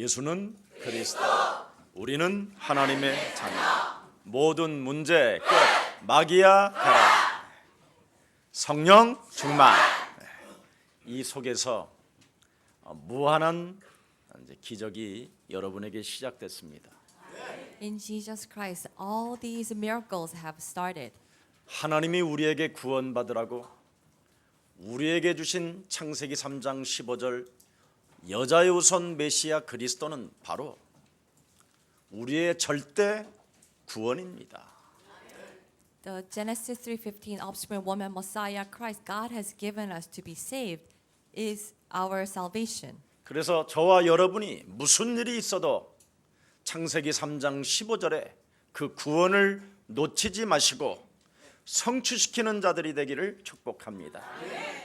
예수는 그리스도, 우리는 하나님의 자녀. 모든 문제 끝. 마귀야 가라. 성령 충만. 이 속에서 무한한 기적이 여러분에게 시작됐습니다. In Jesus Christ, all these miracles have started. 하나님이 우리에게 구원받으라고 우리에게 주신 창세기 3장 15절 여자의 우선 메시아 그리스도는 바로 우리의 절대 구원입니다. The Genesis 3:15 offspring woman Messiah Christ God has given us to be saved is our salvation. 그래서 저와 여러분이 무슨 일이 있어도 창세기 3장 15절에 그 구원을 놓치지 마시고 성취시키는 자들이 되기를 축복합니다.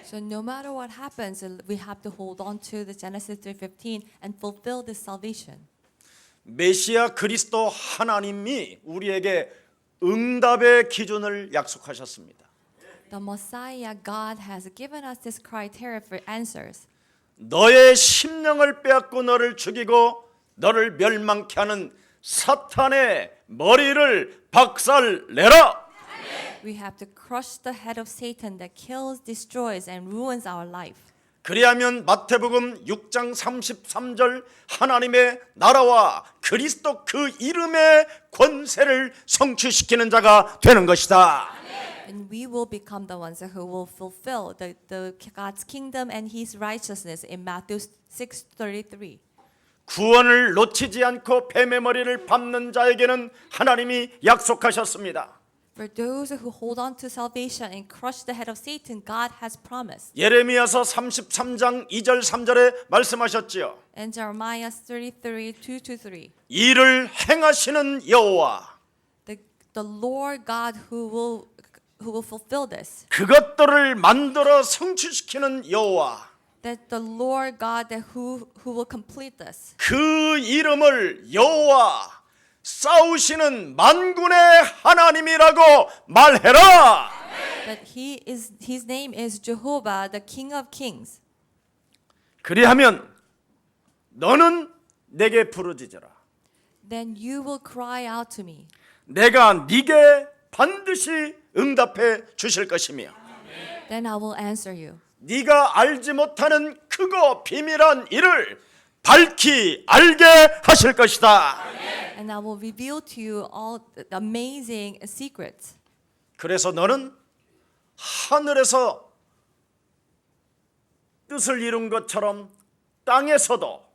So no matter what happens, we have to hold on to the Genesis 3:15 and fulfill this salvation. 메시아 그리스도 하나님이 우리에게 응답의 기준을 약속하셨습니다. The Messiah God has given us this criteria for answers. 너의 심령을 빼앗고 너를 죽이고 너를 멸망케 하는 사탄의 머리를 박살내라. We have to crush the head of Satan that kills, destroys, and ruins our life. 그리하면 마태복음 6장 33절 하나님의 나라와 그리스도 그 이름의 권세를 성취시키는 자가 되는 것이다. And we will become the ones who will fulfill the God's kingdom and His righteousness in Matthew 6:33. 구원을 놓치지 않고 뱀의 머리를 밟는 자에게는 하나님이 약속하셨습니다. For those who hold on to salvation and crush the head of Satan, God has promised. 예레미야서 33장 2절 3절에 말씀하셨지요. And Jeremiah 33:2-3. 이를 행하시는 여호와 The Lord God who will fulfill this. 그것들을 만들어 성취시키는 여호와 That the Lord God who will complete this. 그 이름을 여호와 싸우시는 만군의 하나님이라고 말해라. That His name is Jehovah, the King of Kings. 그리하면 너는 내게 부르짖어라. Then you will cry out to me. 내가 네게 반드시 응답해 주실 것이며 Then I will answer you. 네가 알지 못하는 크고 비밀한 일을 밝히 알게 하실 것이다. And I will reveal to you all the amazing secrets. 그래서 너는 하늘에서 뜻을 이룬 것처럼 땅에서도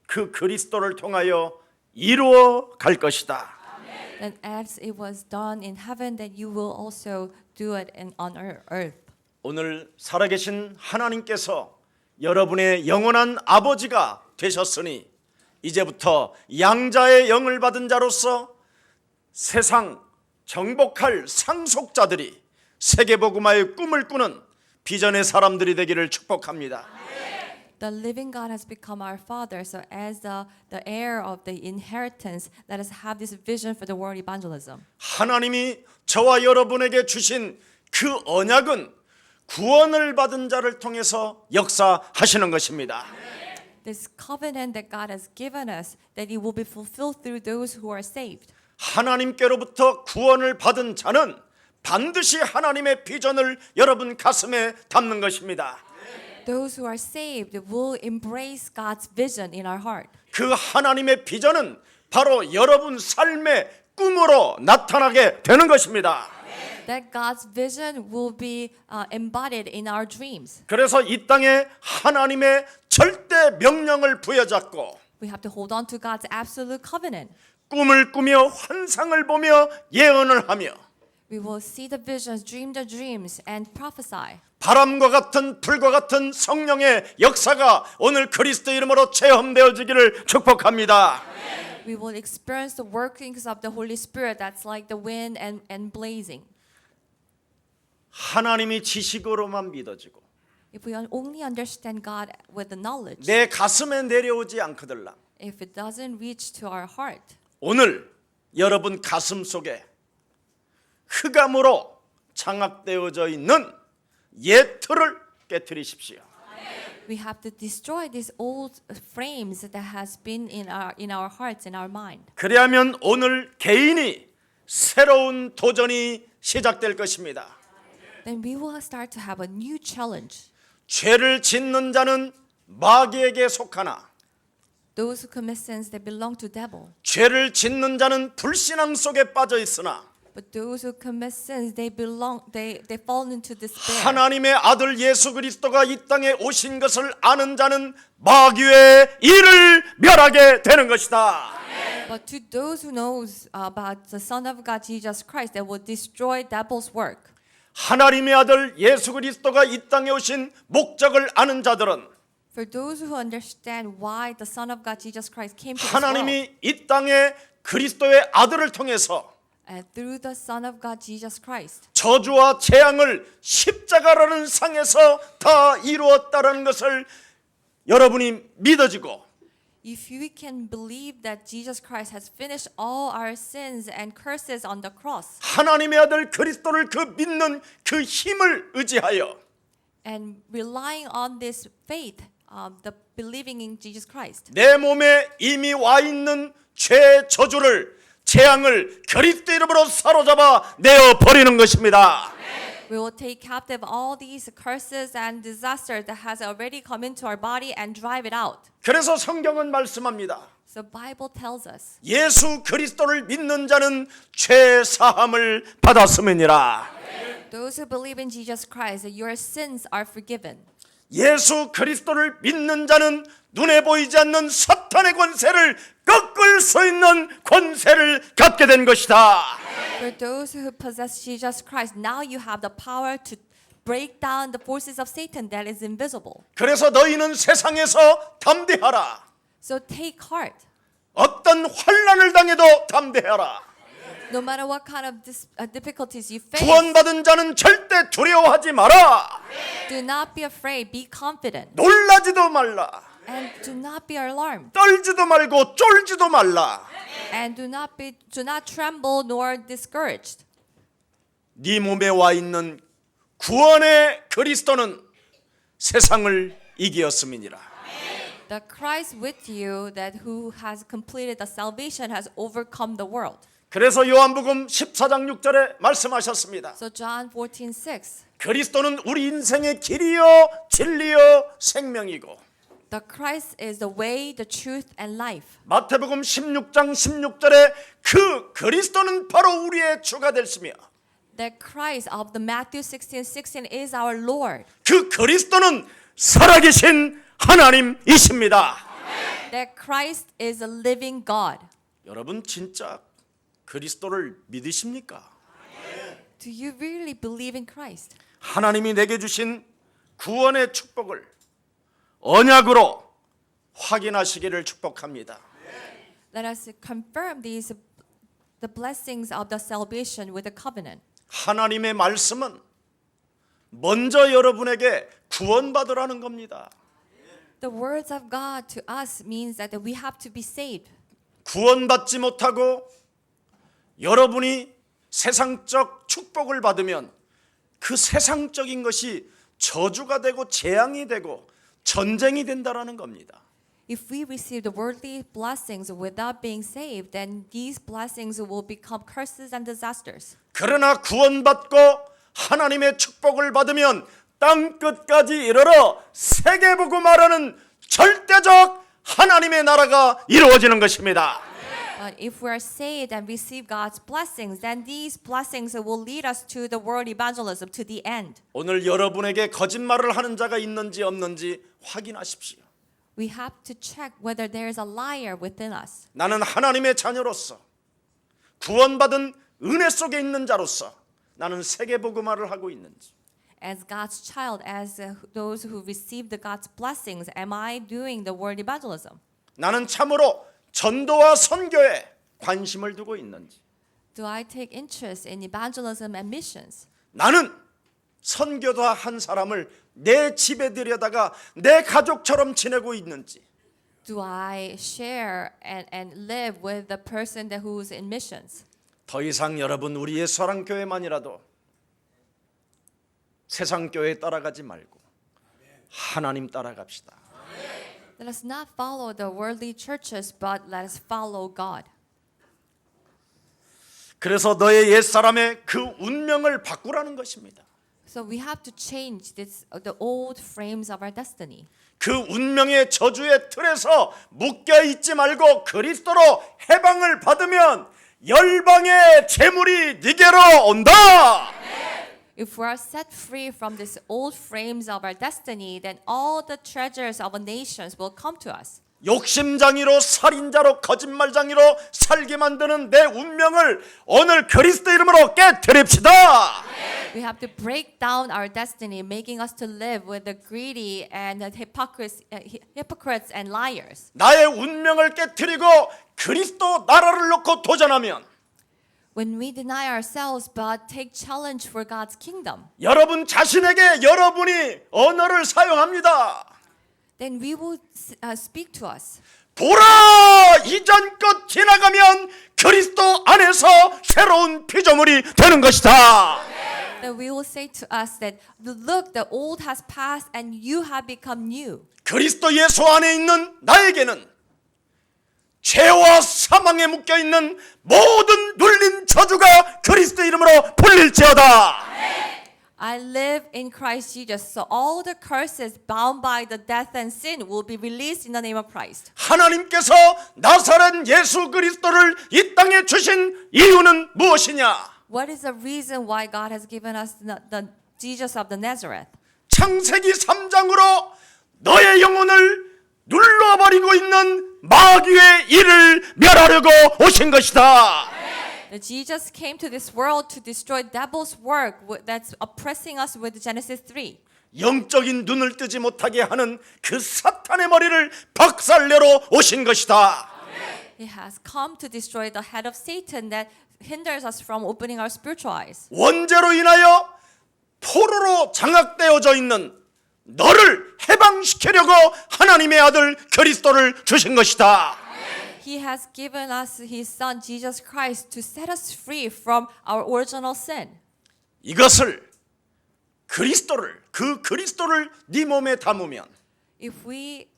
그 그리스도를 통하여 이루어 갈 것이다. And as it was done in heaven, that you will also do it on earth. 오늘 살아계신 하나님께서 여러분의 영원한 아버지가 되셨으니 이제부터 양자의 영을 받은 자로서 세상 정복할 상속자들이 세계복음화의 꿈을 꾸는 비전의 사람들이 되기를 축복합니다. The living God has become our Father, so as the heir of the inheritance, let us have this vision for the world evangelism. 하나님이 저와 여러분에게 주신 그 언약은 구원을 받은 자를 통해서 역사하시는 것입니다. This covenant that God has given us, that it will be fulfilled through those who are saved. 하나님께로부터 구원을 받은 자는 반드시 하나님의 비전을 여러분 가슴에 담는 것입니다. Those who are saved will embrace God's vision in our heart. 그 하나님의 비전은 바로 여러분 삶의 꿈으로 나타나게 되는 것입니다. That God's vision will be embodied in our dreams. 그래서 이 땅에 하나님의 절대 명령을 부여잡고 We have to hold on to God's absolute covenant. 꿈을 꾸며 환상을 보며 예언을 하며 We will see the visions, dream the dreams, and prophesy. 바람과 같은 불과 같은 성령의 역사가 오늘 그리스도 이름으로 체험되어지기를 축복합니다. We will experience the workings of the Holy Spirit that's like the wind and blazing. 하나님이 지식으로만 믿어지고 If we only understand God with the knowledge, 내 가슴에 내려오지 않거들라. if it doesn't reach to our heart, 오늘 여러분 가슴 속에 흑암으로 장악되어져 있는 옛 틀을 깨뜨리십시오. We have to destroy these old frames that has been in our hearts, in our mind. 그리하면 오늘 개인이 새로운 도전이 시작될 것입니다. Then we will start to have a new challenge. 죄를 짓는 자는 마귀에게 속하나 Those who commit sins, they belong to devil. 죄를 짓는 자는 불신앙 속에 빠져 있으나 But those who commit sins, they fall into despair. 하나님의 아들 예수 그리스도가 이 땅에 오신 것을 아는 자는 마귀의 일을 멸하게 되는 것이다. But to those who knows about the Son of God, Jesus Christ, they will destroy devil's work. 하나님의 아들 예수 그리스도가 이 땅에 오신 목적을 아는 자들은 For those who understand why the Son of God, Jesus Christ, came to this world, 하나님이 이 땅에 그리스도의 아들을 통해서 and through the Son of God, Jesus Christ, 저주와 재앙을 십자가라는 상에서 다 이루었다는 것을 여러분이 믿어지고 if we can believe that Jesus Christ has finished all our sins and curses on the cross, 하나님의 아들 그리스도를 그 믿는 그 힘을 의지하여 and relying on this faith, the believing in Jesus Christ, 내 몸에 이미 와 있는 죄 저주를 재앙을 그리스도 이름으로 사로잡아 내어 버리는 것입니다. we will take captive all these curses and disasters that has already come into our body and drive it out. 그래서 성경은 말씀합니다. So Bible tells us, 예수 그리스도를 믿는 자는 죄 사함을 받았음이니라. those who believe in Jesus Christ, your sins are forgiven. 예수 그리스도를 믿는 자는 눈에 보이지 않는 사탄의 권세를 꺾을 수 있는 권세를 갖게 된 것이다. For those who possess Jesus Christ, now you have the power to break down the forces of Satan that is invisible. 그래서 너희는 세상에서 담대하라. So take heart. 어떤 환난을 당해도 담대하라. No matter what kind of difficulties you face, 구원받은 자는 절대 두려워하지 마라. do not be afraid, be confident, 놀라지도 말라. and do not be alarmed, 떨지도 말고 쫄지도 말라. and do not tremble nor discouraged. 네 몸에 와 있는 구원의 그리스도는 세상을 이기었음이니라. The Christ with you that who has completed the salvation has overcome the world. 그래서 요한복음 14장 6절에 말씀하셨습니다. So John 14:6. 그리스도는 우리 인생의 길이요 진리요 생명이고 The Christ is the way, the truth, and life. 마태복음 16장 16절에 그 그리스도는 바로 우리의 주가 되시며 The Christ of the Matthew 16:16 is our Lord. 그 그리스도는 살아계신 하나님이십니다. That Christ is a living God. 여러분 진짜 그리스도를 믿으십니까? Do you really believe in Christ? 하나님이 내게 주신 구원의 축복을 언약으로 확인하시기를 축복합니다. Let us confirm the blessings of the salvation with a covenant. 하나님의 말씀은 먼저 여러분에게 구원받으라는 겁니다. The words of God to us means that we have to be saved. 구원받지 못하고 여러분이 세상적 축복을 받으면 그 세상적인 것이 저주가 되고 재앙이 되고 전쟁이 된다라는 겁니다. If we receive the worldly blessings without being saved, then these blessings will become curses and disasters. 그러나 구원받고 하나님의 축복을 받으면 땅 끝까지 이르러 세계보고 말하는 절대적 하나님의 나라가 이루어지는 것입니다. But if we are saved and receive God's blessings, then these blessings will lead us to the world evangelism, to the end. 오늘 여러분에게 거짓말을 하는 자가 있는지 없는지 확인하십시오. We have to check whether there is a liar within us. 나는 하나님의 자녀로서 구원받은 은혜 속에 있는 자로서 나는 세계복음화를 하고 있는지 As God's child, as those who receive the God's blessings, am I doing the world evangelism? 나는 참으로 전도와 선교에 관심을 두고 있는지 Do I take interest in evangelism and missions? 나는 선교사 한 사람을 내 집에 들여다가 내 가족처럼 지내고 있는지 Do I share and live with the person who's in missions? 더 이상 여러분 우리의 사랑교회만이라도 세상 교회에 따라가지 말고 하나님 따라갑시다. Let us not follow the worldly churches, but let us follow God. 그래서 너의 옛사람의 그 운명을 바꾸라는 것입니다. So we have to change the old frames of our destiny. 그 운명의 저주의 틀에서 묶여 있지 말고 그리스도로 해방을 받으면 열방의 재물이 네게로 온다. If we are set free from these old frames of our destiny, then all the treasures of our nations will come to us. 욕심장이로 살인자로 거짓말장이로 살게 만드는 내 운명을 오늘 그리스도 이름으로 깨뜨립시다. We have to break down our destiny, making us to live with the greedy and the hypocrites and liars. 나의 운명을 깨뜨리고 그리스도 나라를 놓고 도전하면 When we deny ourselves but take challenge for God's kingdom, 여러분 자신에게 여러분이 언어를 사용합니다. then we will speak to us. 보라, 이전 것 지나가면 그리스도 안에서 새로운 피조물이 되는 것이다. Then we will say to us that, look, the old has passed and you have become new. 그리스도 예수 안에 있는 나에게는 죄와 사망에 묶여 있는 모든 눌린 저주가 그리스도 이름으로 풀릴지어다. I live in Christ Jesus, so all the curses bound by the death and sin will be released in the name of Christ. 하나님께서 나사렛 예수 그리스도를 이 땅에 주신 이유는 무엇이냐? What is the reason why God has given us the Jesus of the Nazareth? 창세기 3장으로 너의 영혼을 눌러버리고 있는 마귀의 일을 멸하려고 오신 것이다. That Jesus came to this world to destroy devil's work that's oppressing us with Genesis 3. 영적인 눈을 뜨지 못하게 하는 그 사탄의 머리를 박살내러 오신 것이다. He has come to destroy the head of Satan that hinders us from opening our spiritual eyes. 원죄로 인하여 포로로 장악되어져 있는 너를 해방시키려고 하나님의 아들 그리스도를 주신 것이다. He has given us His Son Jesus Christ to set us free from our original sin. 이것을 그 그리스도를 네 몸에 담으면 If we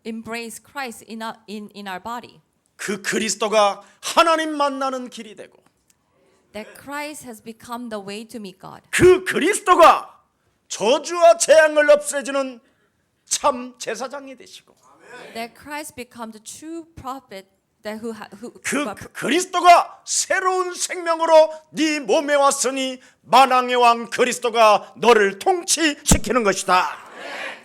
embrace Christ in our body, 그 그리스도가 하나님 만나는 길이 되고 that Christ has become the way to meet God. 그 그리스도가 저주와 재앙을 없애주는 참 제사장이 되시고 That Christ become the true prophet that who 그 그리스도가 새로운 생명으로 네 몸에 왔으니 만왕의 왕 그리스도가 너를 통치시키는 것이다.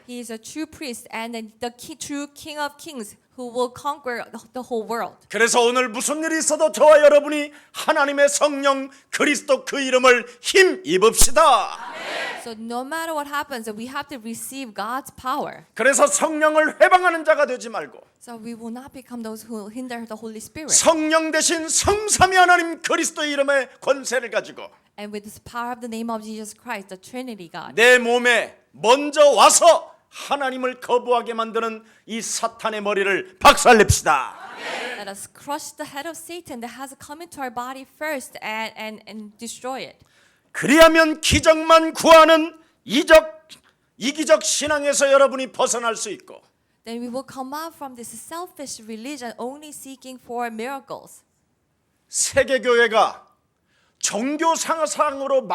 He is a true priest and the true King of Kings who will conquer the whole world. 그래서 오늘 무슨 일이 있어도 저와 여러분이 하나님의 성령 그리스도 그 이름을 힘입읍시다. So no matter what happens, we have to receive God's power. 그래서 성령을 회방하는 자가 되지 말고 So we will not become those who hinder the Holy Spirit. 성령 대신 성삼위 하나님 그리스도의 이름의 권세를 가지고 And with the power of the name of Jesus Christ, the Trinity God, 내 몸에 먼저 와서 하나님을 거부하게 만드는 이 사탄의 머리를 박살냅시다. let us crush the head of Satan that has come into our body first and destroy it. 그리하면 기적만 구하는 이기적 신앙에서 여러분이 벗어날 수 있고 Then we will come out from this selfish religion only seeking for miracles. 세계교회가 종교상으로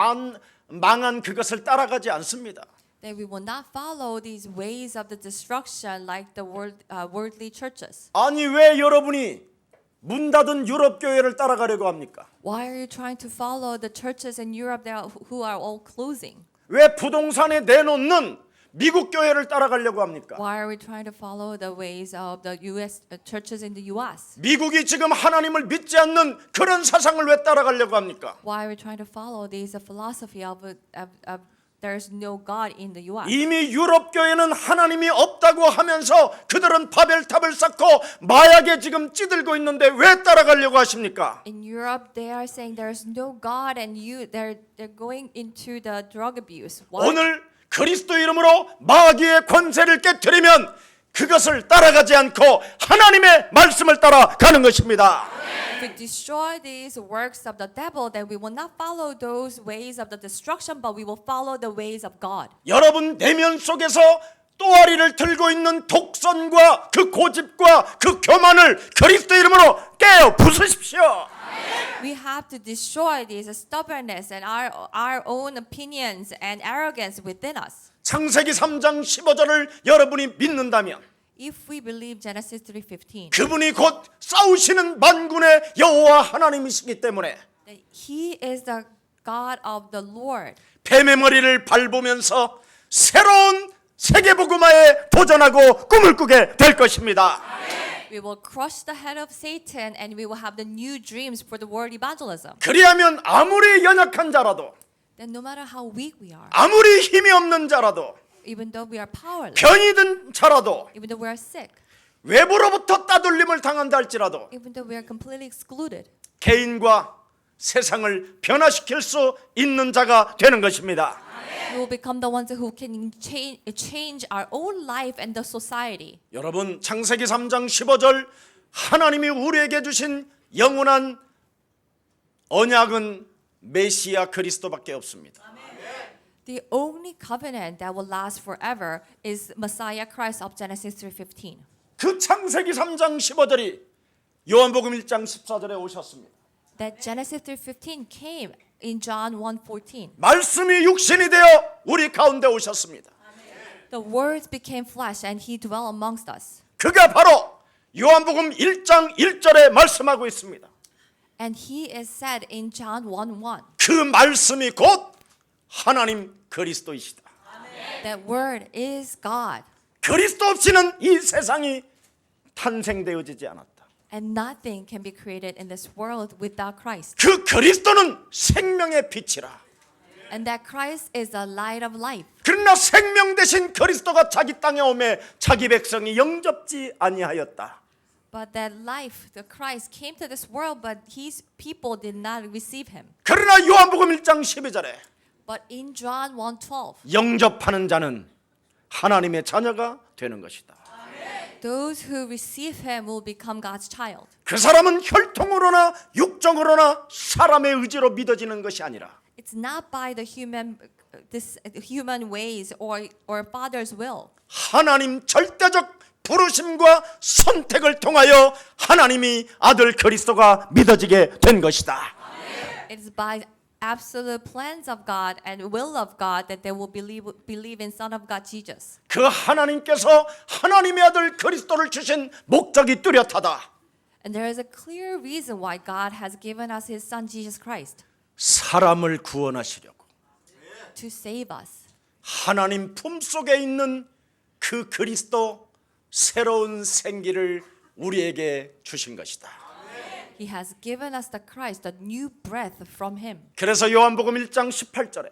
망한 그것을 따라가지 않습니다. That we will not follow these ways of the destruction like the worldly churches. 아니 왜 여러분이 문 닫은 유럽 교회를 따라가려고 합니까? Why are you trying to follow the churches in Europe who are all closing? 왜 부동산에 내놓는 미국 교회를 따라가려고 합니까? Why are we trying to follow the ways of the U.S. Churches in the U.S.? 미국이 지금 하나님을 믿지 않는 그런 사상을 왜 따라가려고 합니까? Why are we trying to follow this philosophy of there's no God in the U.S.? 이미 유럽 교회는 하나님이 없다고 하면서 그들은 바벨탑을 쌓고 마약에 지금 찌들고 있는데 왜 따라가려고 하십니까? In Europe, they are saying there's no God, and they're going into the drug abuse. Why? 오늘 그리스도 이름으로 마귀의 권세를 깨뜨리면 그것을 따라가지 않고 하나님의 말씀을 따라가는 것입니다. If we destroy these works of the devil, then we will not follow those ways of the destruction, but we will follow the ways of God. 여러분 내면 속에서 또아리를 들고 있는 독선과 그 고집과 그 교만을 그리스도 이름으로 깨어 부수십시오. We have to destroy this stubbornness and our own opinions and arrogance within us. 창세기 3장 15절을 여러분이 믿는다면 If we believe Genesis 3:15, 그분이 곧 싸우시는 만군의 여호와 하나님이시기 때문에 that He is the God of the Lord, 뱀의 머리를 밟으면서 새로운 세계복음화에 도전하고 꿈을 꾸게 될 것입니다. we will crush the head of Satan and we will have the new dreams for the world evangelism. 그리하면 아무리 연약한 자라도 Then no matter how weak we are, 아무리 힘이 없는 자라도 even though we are powerless, 병이 든 자라도 even though we are sick, 외부로부터 따돌림을 당한다 할지라도 even though we are completely excluded, 개인과 세상을 변화시킬 수 있는 자가 되는 것입니다. we will become the ones who can change our own life and the society. 여러분 창세기 3장 15절 하나님이 우리에게 주신 영원한 언약은 메시아 그리스도밖에 없습니다. The only covenant that will last forever is Messiah Christ of Genesis 3:15. 그 창세기 3장 15절이 요한복음 1장 14절에 오셨습니다. That Genesis 3:15 came in John 1:14. 말씀이 육신이 되어 우리 가운데 오셨습니다. The words became flesh and he dwelt amongst us. 그가 바로 요한복음 1장 1절에 말씀하고 있습니다. And he is said in John 1:1. 그 말씀이 곧 하나님 그리스도이시다. That word is God. 그리스도 없이는 이 세상이 탄생되어지지 않았다. And nothing can be created in this world without Christ. 그 그리스도는 생명의 빛이라. And that Christ is the light of life. 그러나 생명 대신 그리스도가 자기 땅에 오매 자기 백성이 영접지 아니하였다. But that life, the Christ came to this world, but his people did not receive him. 그러나 요한복음 1장 12절에 But in John 1:12, 영접하는 자는 하나님의 자녀가 되는 것이다. those who receive him will become God's child. 그 사람은 혈통으로나 육적으로나 사람의 의지로 믿어지는 것이 아니라 It's not by the human ways or Father's will. 하나님 절대적 부르심과 선택을 통하여 하나님이 아들 그리스도가 믿어지게 된 것이다. It's by absolute plans of God and will of God that they will believe in Son of God Jesus. 그 하나님께서 하나님의 아들 그리스도를 주신 목적이 뚜렷하다. And there is a clear reason why God has given us His Son Jesus Christ 사람을 구원하시려고 to save us. 하나님 품속에 있는 그 그리스도 새로운 생기를 우리에게 주신 것이다. He has given us the Christ, the new breath from Him. 그래서 요한복음 1장 18절에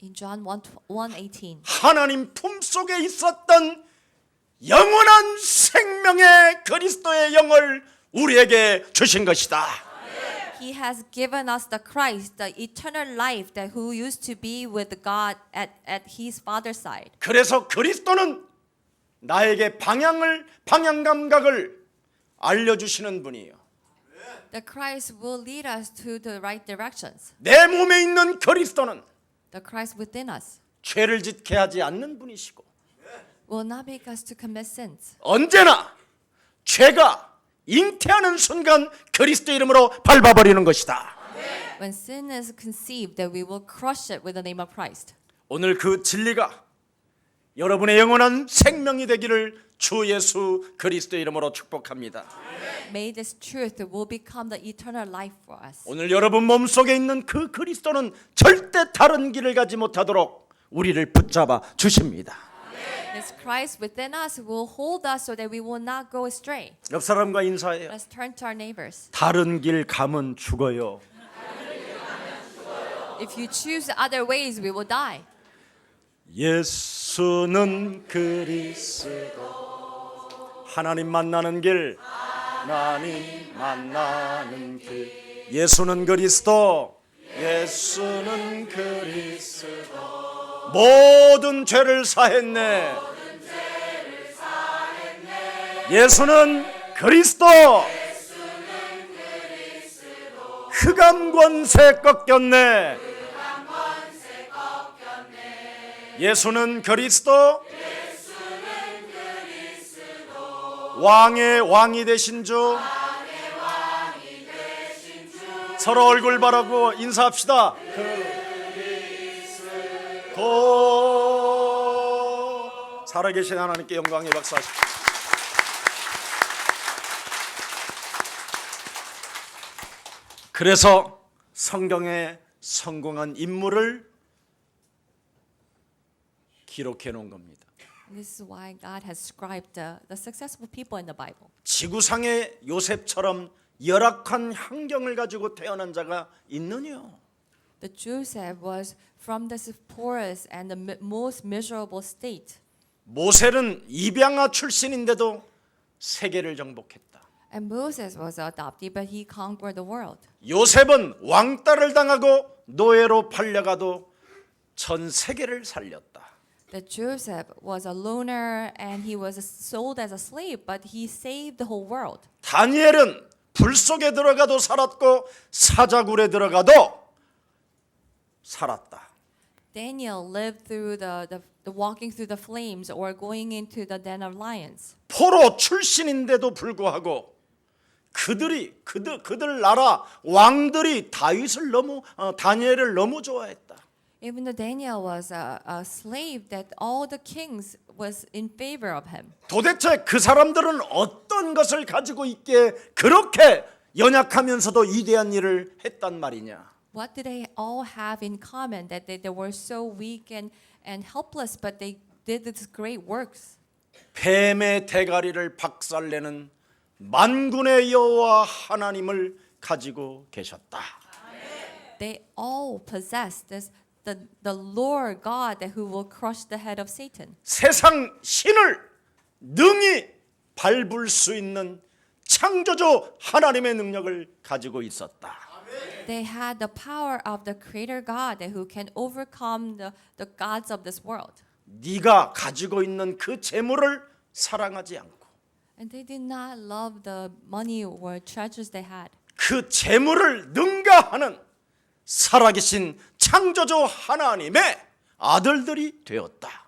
In John 1:18, 하나님 품속에 있었던 영원한 생명의 그리스도의 영을 우리에게 주신 것이다. He has given us the Christ, the eternal life that who used to be with God at His Father's side. 그래서 그리스도는 나에게 방향 감각을 알려주시는 분이에요. The Christ will lead us to the right directions. 내 몸에 있는 그리스도는 The Christ within us 죄를 짓게 하지 않는 분이시고 will not make us to commit sins. 언제나 죄가 잉태하는 순간 그리스도 이름으로 밟아버리는 것이다. When sin is conceived, that we will crush it with the name of Christ. 오늘 그 진리가 여러분의 영원한 생명이 되기를 주 예수 그리스도 이름으로 축복합니다. May this truth will become the eternal life for us. 오늘 여러분 몸속에 있는 그 그리스도는 절대 다른 길을 가지 못하도록 우리를 붙잡아 주십니다. This Christ within us will hold us so that we will not go astray. 옆 사람과 인사해요. Let's turn to our neighbors. 다른 길 가면 죽어요. If you choose other ways, we will die. 예수는 그리스도 하나님 만나는 길 하나님 만나는 길 예수는 그리스도 예수는 그리스도 모든 죄를 사했네 예수는 그리스도 흑암 권세 꺾였네 예수는 그리스도 왕의 왕이 되신 주. 서로 얼굴 바라고 인사합시다. 그리스도. 살아계신 하나님께 영광의 박수 하십시오. 그래서 성경에 성공한 인물을 기록해 놓은 겁니다. This is why God has described the successful people in the Bible. 지구상의 요셉처럼 열악한 환경을 가지고 태어난 자가 있느냐? The Joseph was from the poorest and the most miserable state. 모세는 입양아 출신인데도 세계를 정복했다. And Moses was adopted, but he conquered the world. 요셉은 왕따를 당하고 노예로 팔려가도 전 세계를 살렸다. That Joseph was a loner and he was sold as a slave, but he saved the whole world. 다니엘은 불 속에 들어가도 살았고 사자굴에 들어가도 살았다. Daniel lived through the walking through the flames or going into the den of lions. 포로 출신인데도 불구하고 그들 나라 왕들이 다니엘을 너무 좋아했다. Even though Daniel was a slave, that all the kings was in favor of him. 도대체 그 사람들은 어떤 것을 가지고 있기에 그렇게 연약하면서도 위대한 일을 했단 말이냐? What did they all have in common that they were so weak and helpless, but they did these great works? 뱀의 대가리를 박살내는 만군의 여호와 하나님을 가지고 계셨다. They all possessed the Lord God who will crush the head of Satan. 세상 신을 능히 밟을 수 있는 창조주 하나님의 능력을 가지고 있었다. They had the power of the Creator God who can overcome the gods of this world. 네가 가지고 있는 그 재물을 사랑하지 않고 And they did not love the money or treasures they had. 그 재물을 능가하는 살아계신 창조주 하나님의 아들들이 되었다.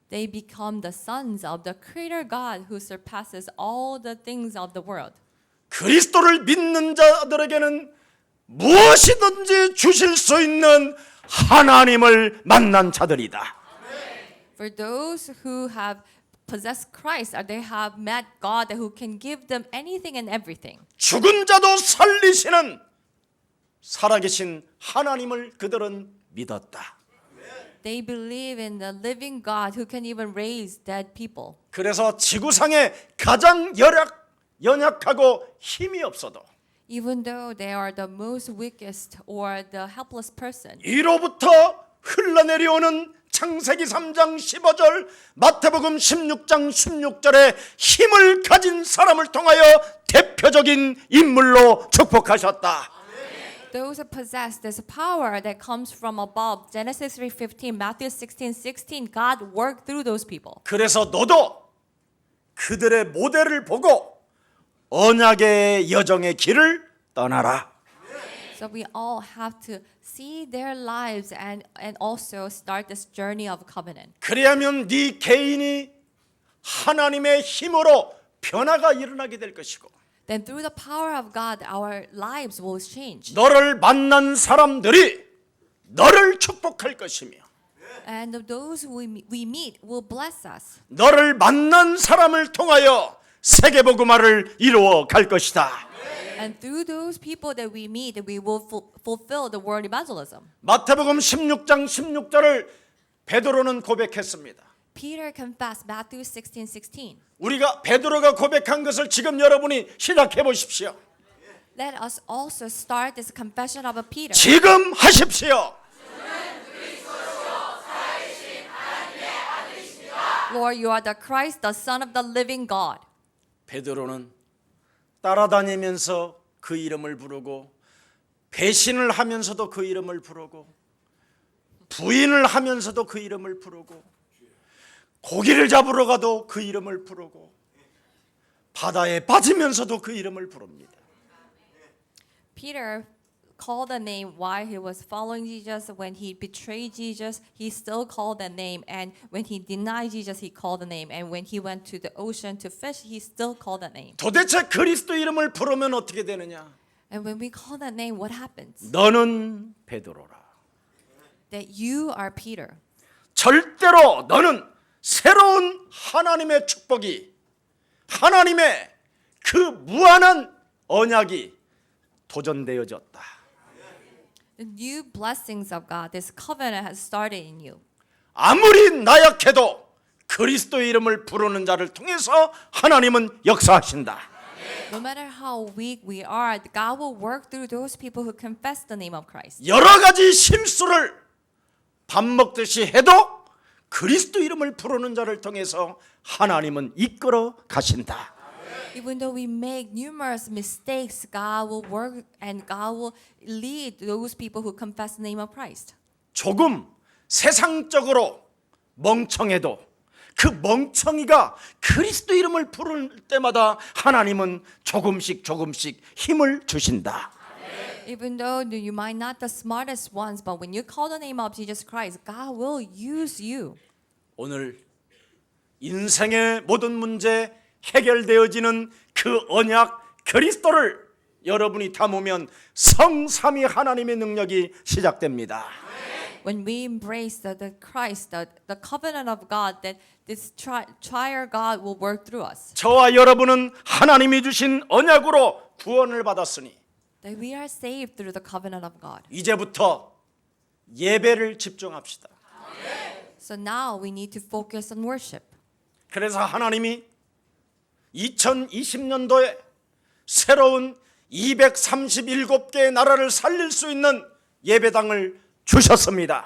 They become the sons of the Creator God who surpasses all the things of the world. 그리스도를 믿는 자들에게는 무엇이든지 주실 수 있는 하나님을 만난 자들이다. For those who have possessed Christ, they have met God who can give them anything and everything. 죽은 자도 살리시는 살아계신 하나님을 그들은 믿었다. They believe in the living God who can even raise dead people. 그래서 지구상에 가장 연약하고 힘이 없어도 Even though they are the most weakest or the helpless person, 이로부터 흘러내려오는 창세기 3장 15절 마태복음 16장 16절에 힘을 가진 사람을 통하여 대표적인 인물로 축복하셨다. those who possess this power that comes from above, Genesis 3:15, Matthew 16:16, God worked through those people. 그래서 너도 그들의 모델을 보고 언약의 여정의 길을 떠나라. So we all have to see their lives and also start this journey of covenant. 그래야면 네 개인이 하나님의 힘으로 변화가 일어나게 될 것이고 Then through the power of God, our lives will change. 너를 만난 사람들이 너를 축복할 것이며 And those who we meet will bless us. 너를 만난 사람을 통하여 세계복음화를 이루어 갈 것이다. And through those people that we meet, we will fulfill the word evangelism. 마태복음 16장 16절을 베드로는 고백했습니다. Peter confessed Matthew 16:16. 우리가 베드로가 고백한 것을 지금 여러분이 시작해 보십시오. Let us also start this confession of Peter. 지금 하십시오. Lord, you are the Christ, the Son of the living God. 베드로는 따라다니면서 그 이름을 부르고 배신을 하면서도 그 이름을 부르고 부인을 하면서도 그 이름을 부르고 고기를 잡으러 가도 그 이름을 부르고 바다에 빠지면서도 그 이름을 부릅니다. Peter called the name while he was following Jesus. When he betrayed Jesus, he still called the name. And when he denied Jesus, he called the name. And when he went to the ocean to fish, he still called the name. 도대체 그리스도 이름을 부르면 어떻게 되느냐? And when we call that name, what happens? 너는 베드로라. That you are Peter. 절대로 너는 새로운 하나님의 축복이, 하나님의 그 무한한 언약이 도전되어졌다. The new blessings of God, this covenant has started in you. 아무리 나약해도 그리스도의 이름을 부르는 자를 통해서 하나님은 역사하신다. No matter how weak we are, God will work through those people who confess the name of Christ. 여러 가지 실수를 밥 먹듯이 해도 그리스도 이름을 부르는 자를 통해서 하나님은 이끌어 가신다. Even though we make numerous mistakes, God will work and God will lead those people who confess the name of Christ. 조금 세상적으로 멍청해도 그 멍청이가 그리스도 이름을 부를 때마다 하나님은 조금씩 힘을 주신다. Even though you might not the smartest ones, but when you call the name of Jesus Christ, God will use you. 오늘 인생의 모든 문제 해결되어지는 그 언약 그리스도를 여러분이 담으면 성삼위 하나님의 능력이 시작됩니다. When we embrace the Christ, the covenant of God, that this trier God will work through us. 저와 여러분은 하나님이 주신 언약으로 구원을 받았으니 That we are saved through the covenant of God. 이제부터 예배를 집중합시다. So now we need to focus on worship. 그래서 하나님이 2020년도에 새로운 237개의 나라를 살릴 수 있는 예배당을 주셨습니다.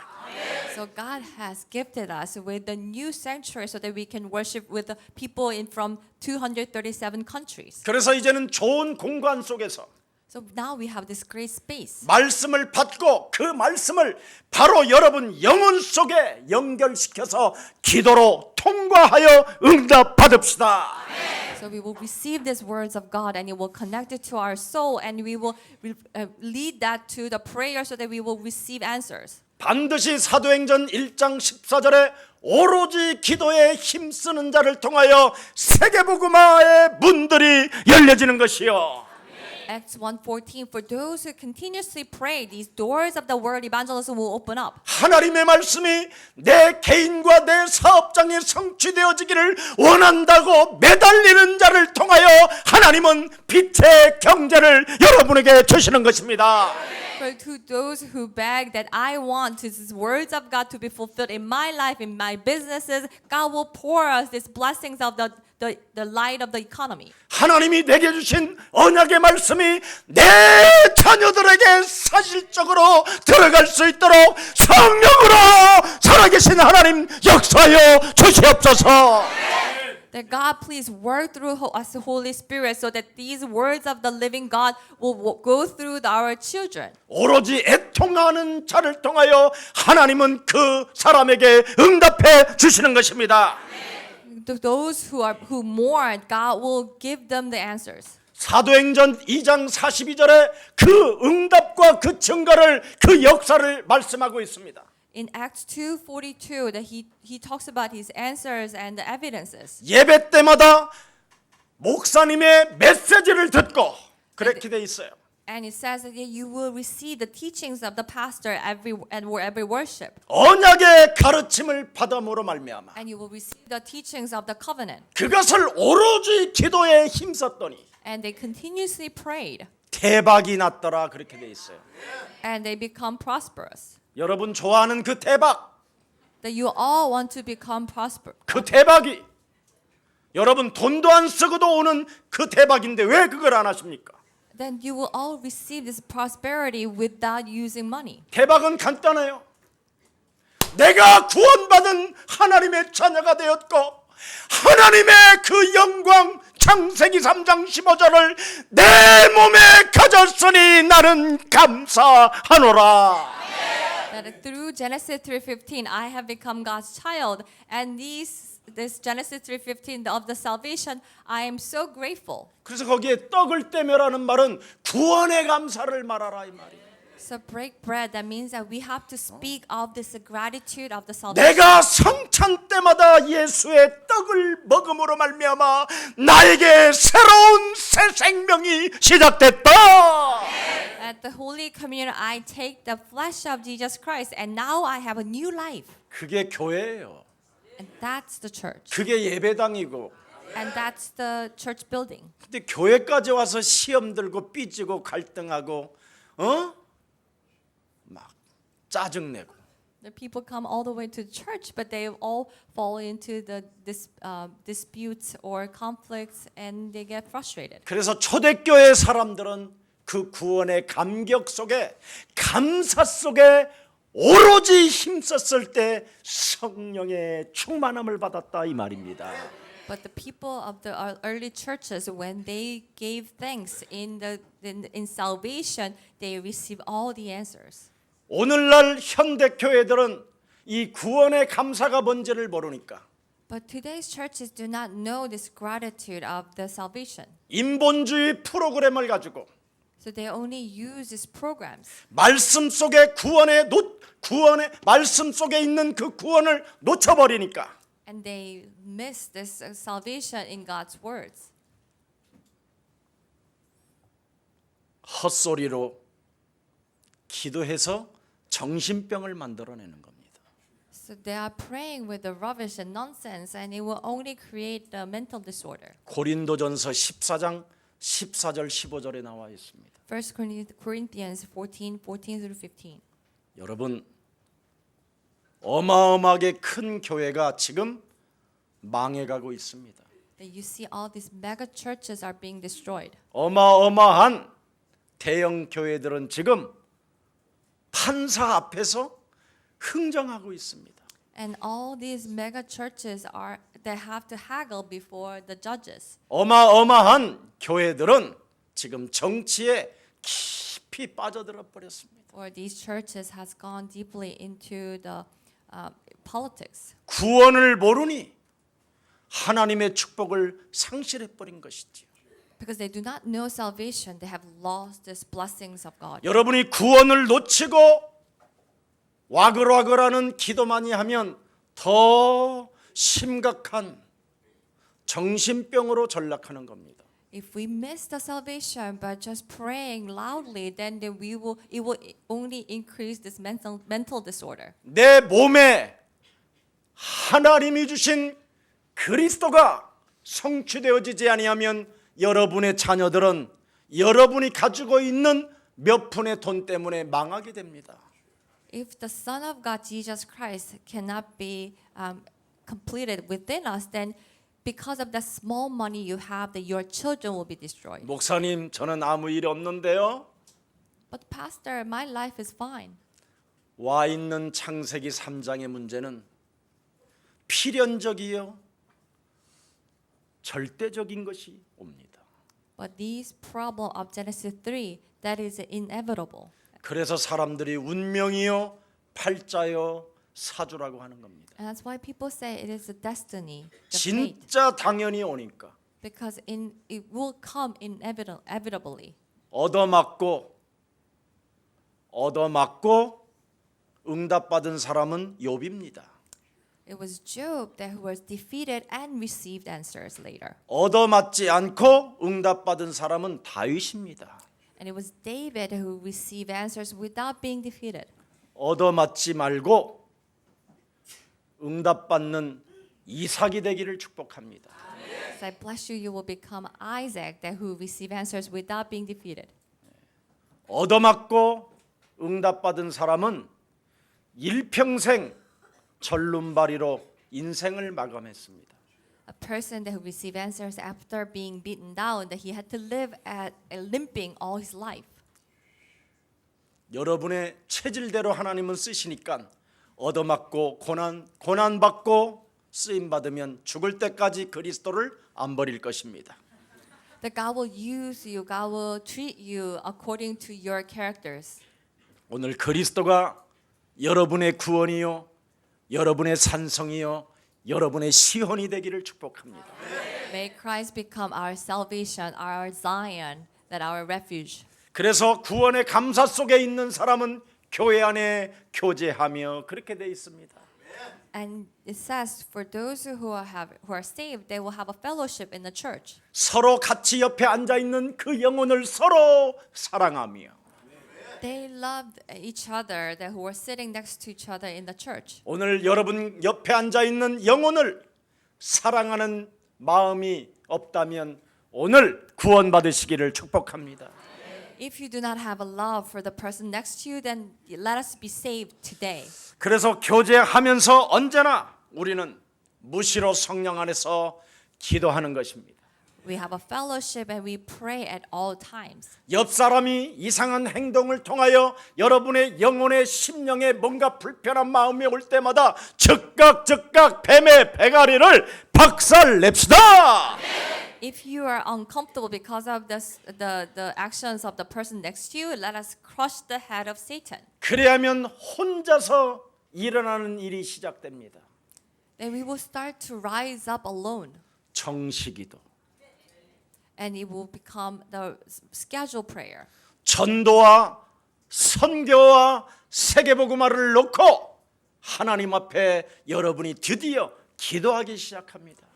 So God has gifted us with the new sanctuary so that we can worship with the people from 237 countries. 그래서 이제는 좋은 공간 속에서 So now we have this great space. 말씀을 받고 그 말씀을 바로 여러분 영혼 속에 연결시켜서 기도로 통과하여 응답 받읍시다. So we will receive these words of God and it will connect it to our soul and we will lead that to the prayer so that we will receive answers. 반드시 사도행전 1장 14절에 오로지 기도에 힘쓰는 자를 통하여 세계복음화의 문들이 열려지는 것이요. Acts 1:14 For those who continuously pray, these doors of the word evangelism will open up. 하나님의 말씀이 내 개인과 내 사업장에 성취되어지기를 원한다고 매달리는 자를 통하여 하나님은 빛의 경제를 여러분에게 주시는 것입니다. For to those who beg that I want these words of God to be fulfilled in my life, in my businesses, God will pour us these blessings of the light of the economy. 하나님이 내게 주신 언약의 말씀이 내 자녀들에게 사실적으로 들어갈 수 있도록 성령으로 살아계신 하나님 역사하여 주시옵소서. That God please work through us, the Holy Spirit, so that these words of the living God will go through our children. 오로지 애통하는 자를 통하여 하나님은 그 사람에게 응답해 주시는 것입니다. To those who mourn, God will give them the answers. 사도행전 2장 42절에 그 응답과 그 증거를 그 역사를 말씀하고 있습니다. In Acts 2:42, that he talks about his answers and the evidences. 예배 때마다 목사님의 메시지를 듣고 그렇게 돼 있어요. And it says that you will receive the teachings of the pastor every worship, 언약의 가르침을 받음으로 말미암아 and you will receive the teachings of the covenant. 그것을 오로지 기도에 힘썼더니 And they continuously prayed, 대박이 났더라 그렇게 돼 있어요. and they become prosperous. 여러분 좋아하는 그 대박, That you all want to become prosperous. 그 대박이 여러분 돈도 안 쓰고도 오는 그 대박인데 왜 그걸 안 하십니까? Then you will all receive this prosperity without using money. 대박은 간단해요. 내가 구원받은 하나님의 자녀가 되었고 하나님의 그 영광 창세기 3장 15절을 내 몸에 가졌으니 나는 감사하노라. That through Genesis 3:15 I have become God's child, and this Genesis 3:15 of the salvation, I am so grateful. 그래서 거기에 떡을 떼매라는 말은 구원의 감사를 말하라 이 말이에요. So break bread, that means that we have to speak of this gratitude of the salvation. 내가 성찬 때마다 예수의 떡을 먹음으로 말미암아 나에게 새로운 새 생명이 시작됐다. At the Holy Communion, I take the flesh of Jesus Christ, and now I have a new life. 그게 교회예요. And that's the church. 그게 예배당이고. And that's the church building. 근데 교회까지 와서 시험 들고 삐지고 갈등하고 막 짜증내고 The people come all the way to the church, but they all fall into the disputes or conflicts, and they get frustrated. 그래서 초대교회 사람들은 그 구원의 감격 속에 감사 속에 오로지 힘썼을 때 성령의 충만함을 받았다 이 말입니다. But the people of the early churches, when they gave thanks in salvation, they received all the answers. 오늘날 현대 교회들은 이 구원의 감사가 뭔지를 모르니까 But today's churches do not know this gratitude of the salvation. 인본주의 프로그램을 가지고 So they only use these programs. 말씀 속에 구원의 말씀 속에 있는 그 구원을 놓쳐버리니까 And they miss this salvation in God's words. 헛소리로 기도해서 정신병을 만들어내는 겁니다. So they are praying with the rubbish and nonsense, and it will only create the mental disorder. 고린도전서 14장 14절 15절에 나와 있습니다. 1 Corinthians 14:14-15. 여러분 어마어마하게 큰 교회가 지금 망해가고 있습니다. That you see all these mega churches are being destroyed. 어마어마한 대형 교회들은 지금 판사 앞에서 흥정하고 있습니다. And all these mega churches they have to haggle before the judges. 어마어마한 교회들은 지금 정치에 깊이 빠져들어 버렸습니다. Or these churches has gone deeply into the politics. 구원을 모르니 하나님의 축복을 상실해 버린 것이지요. Because they do not know salvation, they have lost these blessings of God. 여러분이 구원을 놓치고 와글와글하는 기도만이 하면 더 심각한 정신병으로 전락하는 겁니다. If we miss the salvation by just praying loudly, then it will only increase this mental disorder. 내 몸에 하나님이 주신 그리스도가 성취되어지지 아니하면 여러분의 자녀들은 여러분이 가지고 있는 몇 푼의 돈 때문에 망하게 됩니다. If the Son of God, Jesus Christ, cannot be completed within us, then because of the small money you have, that your children will be destroyed. 목사님, 저는 아무 일 없는데요. But Pastor, my life is fine. 와 있는 창세기 3장의 문제는 필연적이요 절대적인 것이 옵니다. But this problem of Genesis 3, that is inevitable. 그래서 사람들이 운명이요 팔자요 사주라고 하는 겁니다. And that's why people say it is a destiny, the fate, 진짜 당연히 오니까 because it will come inevitably. 얻어맞고 응답받은 사람은 욥입니다. It was Job that was defeated and received answers later. 얻어맞지 않고 응답받은 사람은 다윗입니다. And it was David who received answers without being defeated. 얻어맞지 말고 응답받는 이삭이 되기를 축복합니다. So I bless you, you will become Isaac that who receive answers without being defeated. 얻어맞고 응답받은 사람은 일평생 절름발이로 인생을 마감했습니다. A person that who received answers after being beaten down, that he had to live at limping all his life. 여러분의 체질대로 하나님은 쓰시니까 얻어맞고 고난 받고 쓰임 받으면 죽을 때까지 그리스도를 안 버릴 것입니다. That God will use you, God will treat you according to your characters. 오늘 그리스도가 여러분의 구원이요, 여러분의 산성이요, 여러분의 시온이 되기를 축복합니다. May Christ become our salvation, our Zion, that our refuge. 그래서 구원의 감사 속에 있는 사람은 교회 안에 교제하며 그렇게 돼 있습니다. And it says for those who are saved, they will have a fellowship in the church. 서로 같이 옆에 앉아 있는 그 영혼을 서로 사랑하며 They loved each other that who were sitting next to each other in the church. 오늘 여러분 옆에 앉아 있는 영혼을 사랑하는 마음이 없다면 오늘 구원받으시기를 축복합니다. If you do not have a love for the person next to you, then let us be saved today. 그래서 교제하면서 언제나 우리는 무시로 성령 안에서 기도하는 것입니다. We have a fellowship and we pray at all times. 옆 사람이 이상한 행동을 통하여 여러분의 영혼의 심령에 뭔가 불편한 마음이 올 때마다 즉각 뱀의 배가리를 박살냅시다. If you are uncomfortable because of the actions of the person next to you, let us crush the head of Satan. 그래야면 혼자서 일어나는 일이 시작됩니다. Then we will start to rise up alone, 정식기도, and it will become the scheduled prayer. 전도와 선교와 세계복음화를 놓고 하나님 앞에 여러분이 드디어 기도하기 시작합니다.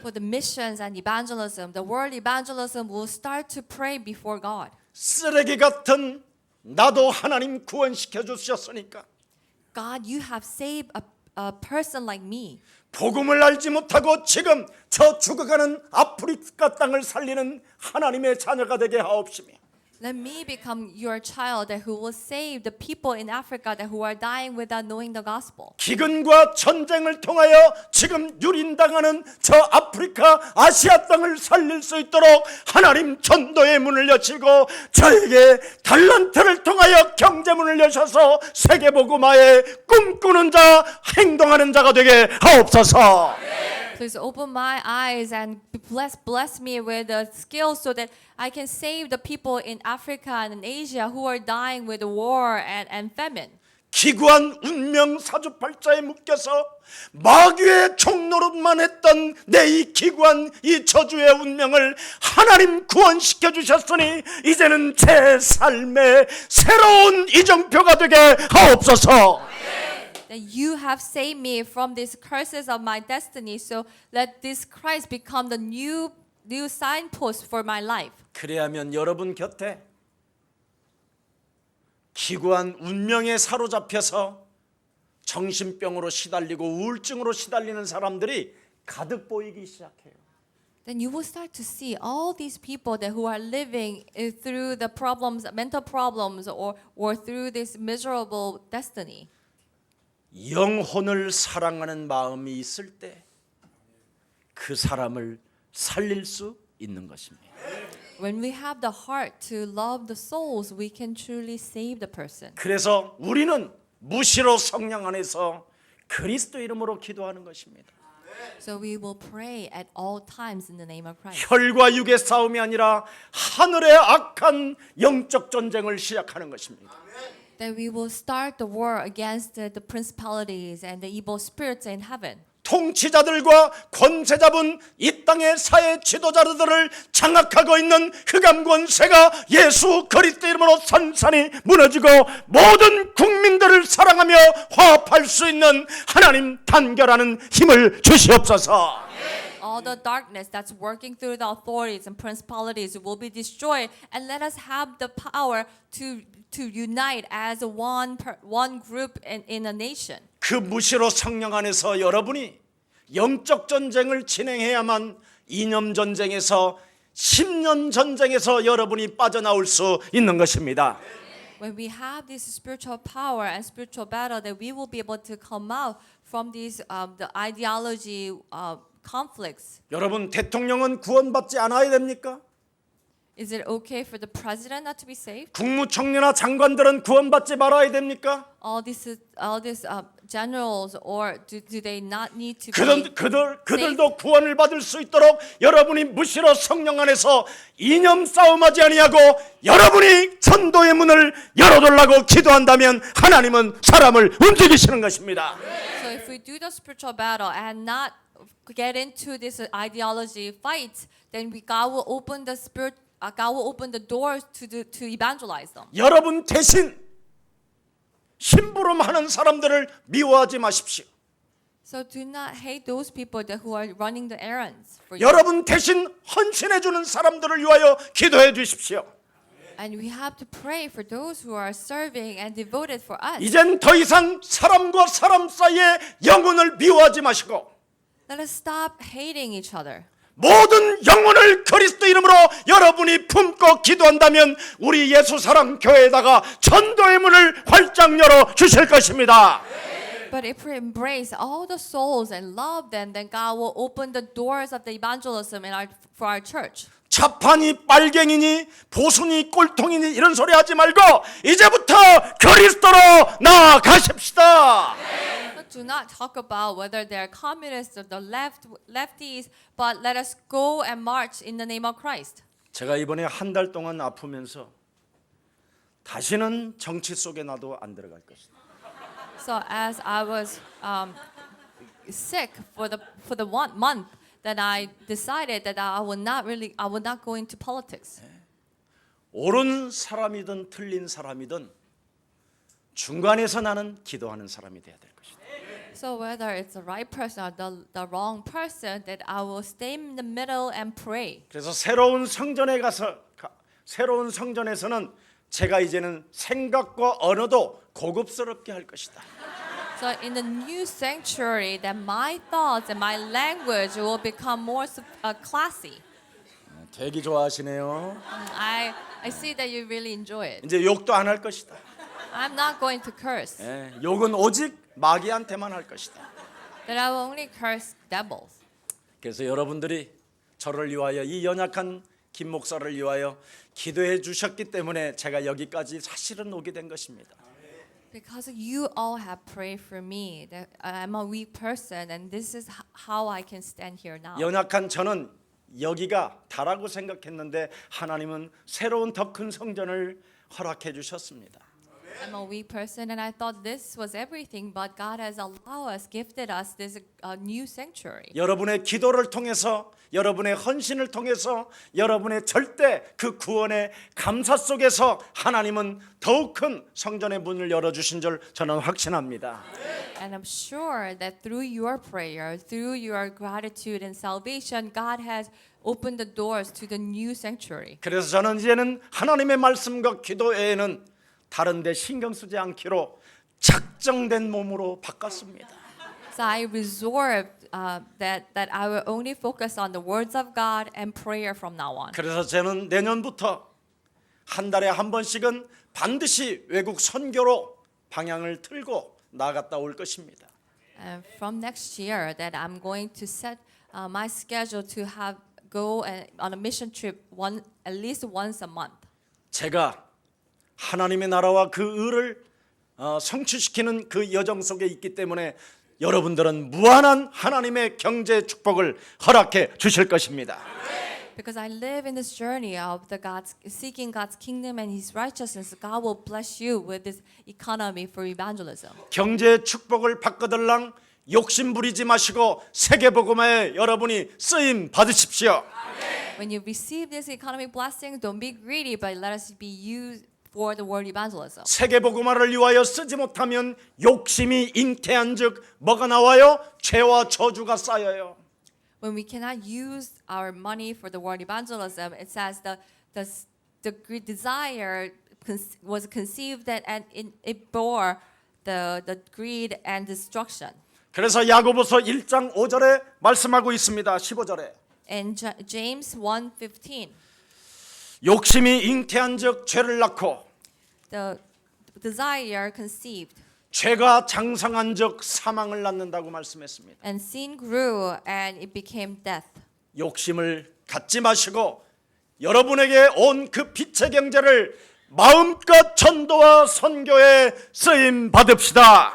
For the missions and evangelism, the world evangelism will start to pray before God. 쓰레기 같은 나도 하나님 구원시켜 주셨으니까 God, you have saved a person like me. 복음을 알지 못하고 지금 저 죽어가는 아프리카 땅을 살리는 하나님의 자녀가 되게 하옵시며 Let me become your child that who will save the people in Africa that who are dying without knowing the gospel. 기근과 전쟁을 통하여 지금 유린당하는 저 아프리카 아시아 땅을 살릴 수 있도록 하나님 전도의 문을 여시고 저에게 달란트를 통하여 경제문을 여셔서 세계복음화에 꿈꾸는 자 행동하는 자가 되게 하옵소서. Please open my eyes and bless me with the skills so that I can save the people in Africa and in Asia who are dying with war and famine. 기구한 운명 사주팔자에 묶여서 마귀의 종노릇만 했던 내 이 기구한 이 저주의 운명을 하나님 구원시켜 주셨으니 이제는 제 삶의 새로운 이정표가 되게 하옵소서. That you have saved me from these curses of my destiny, so let this Christ become the new signpost for my life. 그래야면 여러분 곁에 기구한 운명에 사로잡혀서 정신병으로 시달리고 우울증으로 시달리는 사람들이 가득 보이기 시작해요. Then you will start to see all these people that who are living through the problems, mental problems, or through this miserable destiny. 영혼을 사랑하는 마음이 있을 때 그 사람을 살릴 수 있는 것입니다. When we have the heart to love the souls, we can truly save the person. 그래서 우리는 무시로 성령 안에서 그리스도 이름으로 기도하는 것입니다. So we will pray at all times in the name of Christ. 혈과 육의 싸움이 아니라 하늘의 악한 영적 전쟁을 시작하는 것입니다. That we will start the war against the principalities and the evil spirits in heaven. 통치자들과 권세 잡은 이 땅의 사회 지도자들을 장악하고 있는 흑암 권세가 예수 그리스도 이름으로 산산이 무너지고 모든 국민들을 사랑하며 화합할 수 있는 하나님 단결하는 힘을 주시옵소서. All the darkness that's working through the authorities and principalities will be destroyed, and let us have the power to unite as one group in a nation. 그 무시로 성령 안에서 여러분이 영적 전쟁을 진행해야만 이념 전쟁에서 10년 전쟁에서 여러분이 빠져나올 수 있는 것입니다. When we have this spiritual power and spiritual battle, that we will be able to come out from these the ideology conflicts. 여러분 대통령은 구원받지 않아야 됩니까? Is it okay for the president not to be saved? 국무총리나 장관들은 구원받지 말아야 됩니까? All these generals, or do they not need to be? 그들도 구원을 받을 수 있도록 여러분이 무시로 성령 안에서 이념 싸움하지 아니하고 여러분이 전도의 문을 열어달라고 기도한다면 하나님은 사람을 움직이시는 것입니다. So if we do the spiritual battle and not get into this ideology fight, then God will open the God will open the doors to evangelize them. 여러분 대신 심부름하는 사람들을 미워하지 마십시오. So do not hate those people who are running the errands for you. 여러분 대신 헌신해 주는 사람들을 위하여 기도해 주십시오. And we have to pray for those who are serving and devoted for us. 이젠 더 이상 사람과 사람 사이에 영혼을 미워하지 마시고 Let us stop hating each other. 모든 영혼을 그리스도 이름으로 여러분이 품고 기도한다면 우리 예수 사랑 교회에다가 전도의 문을 활짝 열어 주실 것입니다. But if we embrace all the souls and love them, then God will open the doors of the evangelism for our church. 자판이 빨갱이니 보수니 꼴통이니 이런 소리 하지 말고 이제부터 그리스도로 나아가십시다. But do not talk about whether they're communists or the lefties, but let us go and march in the name of Christ. 제가 이번에 한 달 동안 아프면서 다시는 정치 속에 나도 안 들어갈 것이다. So as I was sick for the 1 month, then I decided that I would not go into politics. 옳은 사람이든 틀린 사람이든 중간에서 나는 기도하는 사람이 돼야 될 것이다. So whether it's the right person or the wrong person, that I will stay in the middle and pray. 그래서 새로운 성전에서는 제가 이제는 생각과 언어도 고급스럽게 할 것이다. So in the new sanctuary, that my thoughts and my language will become more classy. 되게 좋아하시네요. I see that you really enjoy it. 이제 욕도 안 할 것이다. I'm not going to curse. 욕은 오직 마귀한테만 할 것이다. That I will only curse devils. 그래서 여러분들이 저를 위하여 이 연약한 김 목사를 위하여 기도해 주셨기 때문에 제가 여기까지 사실은 오게 된 것입니다. Because you all have prayed for me, that I'm a weak person, and this is how I can stand here now. 연약한 저는 여기가 다라고 생각했는데 하나님은 새로운 더 큰 성전을 허락해 주셨습니다. I'm a weak person, and I thought this was everything, but God has allowed us, gifted us this new sanctuary. 여러분의 기도를 통해서 여러분의 헌신을 통해서 여러분의 절대 그 구원의 감사 속에서 하나님은 더욱 큰 성전의 문을 열어주신 줄 저는 확신합니다. And I'm sure that through your prayer, through your gratitude and salvation, God has opened the doors to the new sanctuary. 그래서 저는 이제는 하나님의 말씀과 기도 외에는 다른 데 신경 쓰지 않기로 작정된 몸으로 바꿨습니다. So I resolved that I will only focus on the words of God and prayer from now on. 그래서 저는 내년부터 한 달에 한 번씩은 반드시 외국 선교로 방향을 틀고 나갔다 올 것입니다. And from next year, that I'm going to set my schedule to go on a mission trip at least once a month. 제가 하나님의 나라와 그 의를 성취시키는 그 여정 속에 있기 때문에 여러분들은 무한한 하나님의 경제 축복을 허락해 주실 것입니다. Because I live in this journey of seeking God's kingdom and His righteousness, God will bless you with this economy for evangelism. 경제 축복을 받거들랑 욕심 부리지 마시고 세계복음화에 여러분이 쓰임 받으십시오. When you receive this economic blessing, don't be greedy, but let us be used for the world evangelism. 세계복음화를 위하여 쓰지 못하면 욕심이 잉태한즉 뭐가 나와요? 죄와 저주가 쌓여요. When we cannot use our money for the world evangelism, it says the greed desire was conceived and it bore the greed and destruction. 그래서 야고보서 1장 5절에 말씀하고 있습니다. 15절에 In James 1:15, 욕심이 잉태한즉 죄를 낳고 the desire conceived 죄가 장성한즉 사망을 낳는다고 말씀했습니다. and sin grew and it became death. 욕심을 갖지 마시고 여러분에게 온 그 빛의 경제를 마음껏 전도와 선교에 쓰임 받읍시다.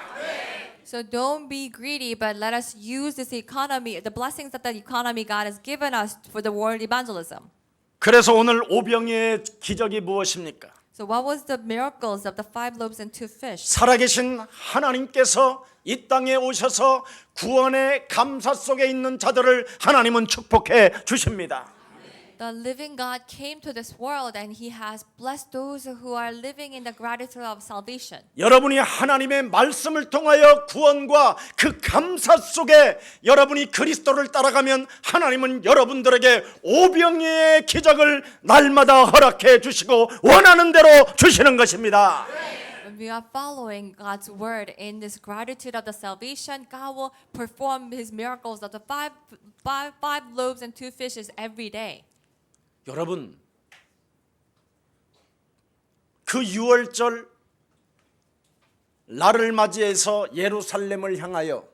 So don't be greedy, but let us use this economy, the blessings that the economy God has given us for the world evangelism. 그래서 오늘 오병이의 기적이 무엇입니까? So what was the miracles of the 5 loaves and 2 fish? 살아계신 하나님께서 이 땅에 오셔서 구원의 감사 속에 있는 자들을 하나님은 축복해 주십니다. The living God came to this world and he has blessed those who are living in the gratitude of salvation. 여러분이 하나님의 말씀을 통하여 구원과 그 감사 속에 여러분이 그리스도를 따라가면 하나님은 여러분들에게 오병이의 기적을 날마다 허락해 주시고 원하는 대로 주시는 것입니다. When we are following God's word in this gratitude of the salvation, God will perform his miracles of the five loaves and 2 fishes every day. 여러분, 그 6월절 날을 맞이해서 예루살렘을 향하여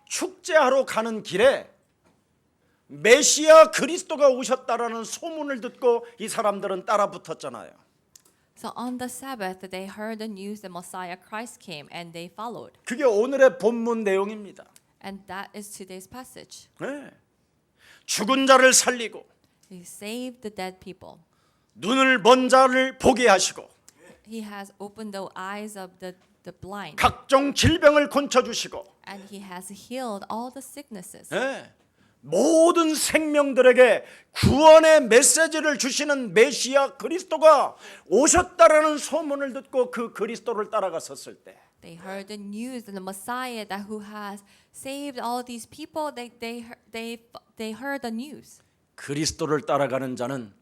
축제하러 가는 길에 메시아 그리스도가 오셨다라는 소문을 듣고 이 사람들은 따라 붙었잖아요. So on the Sabbath, they heard the news that Messiah Christ came and they followed. 그게 오늘의 본문 내용입니다. And that is today's passage. 죽은 자를 살리고 He saved the dead people. 눈을 먼 자를 보게 하시고 He has opened the eyes of the blind. 각종 질병을 고쳐주시고 And he has healed all the sicknesses. 모든 생명들에게 구원의 메시지를 주시는 메시아 그리스도가 오셨다라는 소문을 듣고 그 그리스도를 따라갔었을 때 They heard the news that the Messiah that who has saved all these people. They heard the news. 그리스도를 따라가는 자는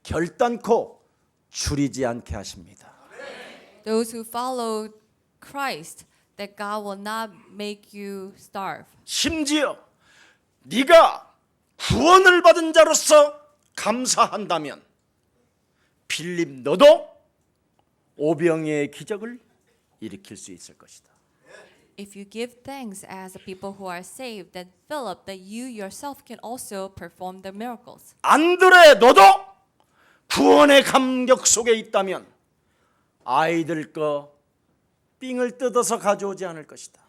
결단코 줄이지 않게 하십니다. Those who follow Christ, that God will not make you starve. 심지어 네가 구원을 받은 자로서 감사한다면 빌립 너도 오병이의 기적을 일으킬 수 있을 것이다. If you give thanks as the people who are saved, then Philip, that you yourself can also perform the miracles. 안드레 너도 구원의 감격 속에 있다면 아이들 거 삥을 뜯어서 가져오지 않을 것이다.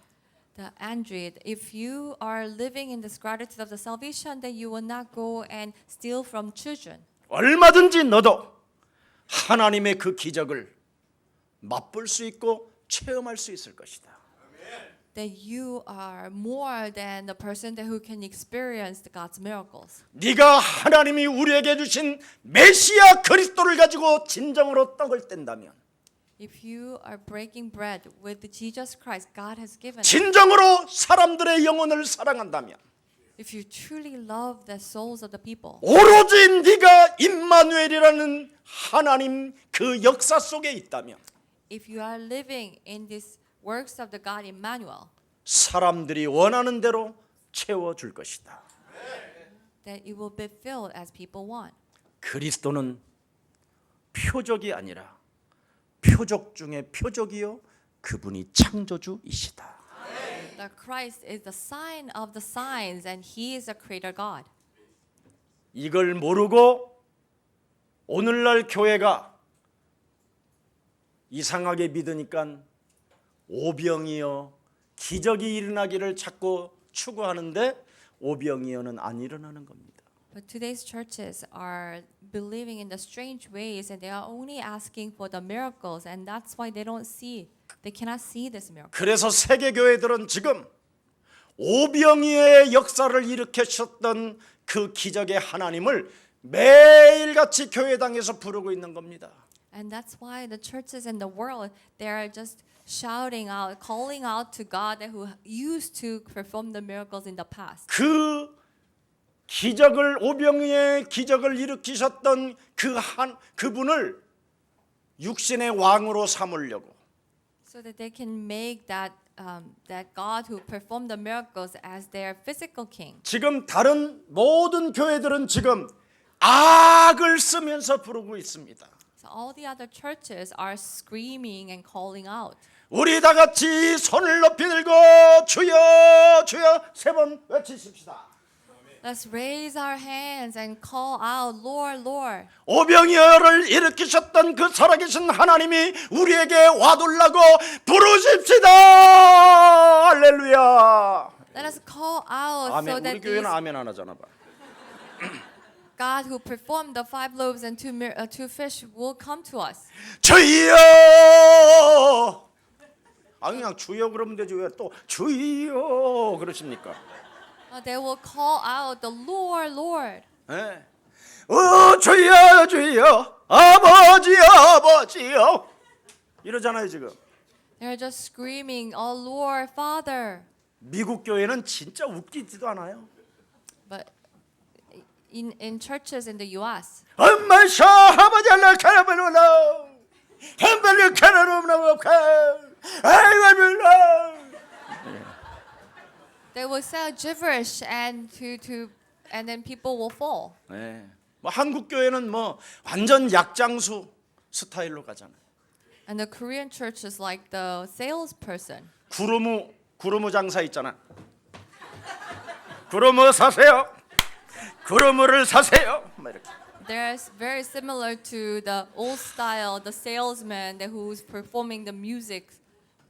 The Andrea, if you are living in this gratitude of the salvation, then you will not go and steal from children. 얼마든지 너도 하나님의 그 기적을 맛볼 수 있고 체험할 수 있을 것이다. That you are more than the person that who can experience God's miracles. 네가 하나님이 우리에게 주신 메시아 그리스도를 가지고 진정으로 떡을 뗀다면 If you are breaking bread with the Jesus Christ God has given, 진정으로 사람들의 영혼을 사랑한다면 if you truly love the souls of the people, 오로지 네가 임마누엘이라는 하나님 그 역사 속에 있다면 if you are living in these works of the God Emmanuel, 사람들이 원하는 대로 채워줄 것이다. that it will be filled as people want. 그리스도는 표적이 아니라 표적 중에 표적이요 그분이 창조주이시다. The Christ is the sign of the signs, and He is the Creator God. 이걸 모르고 오늘날 교회가 이상하게 믿으니까 오병이어 기적이 일어나기를 자꾸 추구하는데 오병이어는 안 일어나는 겁니다. But today's churches are believing in the strange ways, and they are only asking for the miracles, and that's why they cannot see this miracle. 그래서 세계 교회들은 지금 오병이어의 역사를 일으키셨던 그 기적의 하나님을 매일같이 교회당에서 부르고 있는 겁니다. And that's why the churches in the world, they are just shouting out, calling out to God who used to perform the miracles in the past. 그 기적을 오병이의 기적을 일으키셨던 그분을 육신의 왕으로 삼으려고 So that they can make that God who performed the miracles as their physical king. 지금 다른 모든 교회들은 지금 악을 쓰면서 부르고 있습니다. So all the other churches are screaming and calling out. 우리 다 같이 손을 높이 들고 주여 주여 3번 외치십시다. Let's raise our hands and call out, Lord, Lord. 오병이어를 일으키셨던 그 살아계신 하나님이 우리에게 와둘라고 부르십시다. 할렐루야. Let us call out so 아멘. 우리 that 교회는 these 아멘 안 하잖아 봐. God who performed the 5 loaves and 2 fish will come to us. 주여. 그냥 주여 그러면 되지 왜 또 주여 그러십니까? They will call out the Lord, Lord. 예. 주여 주여 아버지 아버지요 이러잖아요 지금. They're just screaming, "Oh Lord, Father." 미국 교회는 진짜 웃기지도 않아요. But in churches in the U.S., 엄마 샤 아버지 알라 카라멜로라 한발로 카라로나 아이고 빌라. they will say gibberish and then people will fall. 네. 뭐 한국 교회는 뭐 완전 약장수 스타일로 가잖아요. And the Korean church is like the salesperson. 구르무 장사 있잖아. 구르무 사세요. 구르무를 사세요. 막 이렇게. They're very similar to the old style, the salesman who's performing the music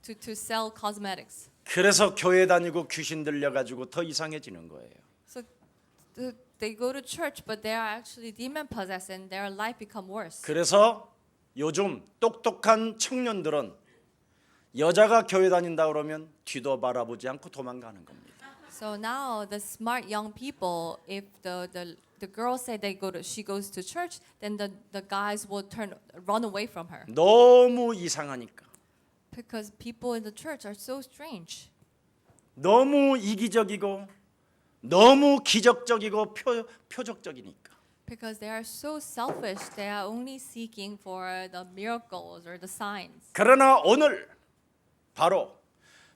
to sell cosmetics. 그래서 교회 다니고 귀신 들려 가지고 더 이상해지는 거예요. So they go to church, but they are actually demon possessed, and their life become worse. 그래서 요즘 똑똑한 청년들은 여자가 교회 다닌다 그러면 뒤도 바라보지 않고 도망가는 겁니다. So now the smart young people, if the girls say she goes to church, then the guys will run away from her. 너무 이상하니까. Because people in the church are so strange. 너무 이기적이고 너무 기적적이고 표적적이니까. Because they are so selfish, they are only seeking for the miracles or the signs. 그러나 오늘 바로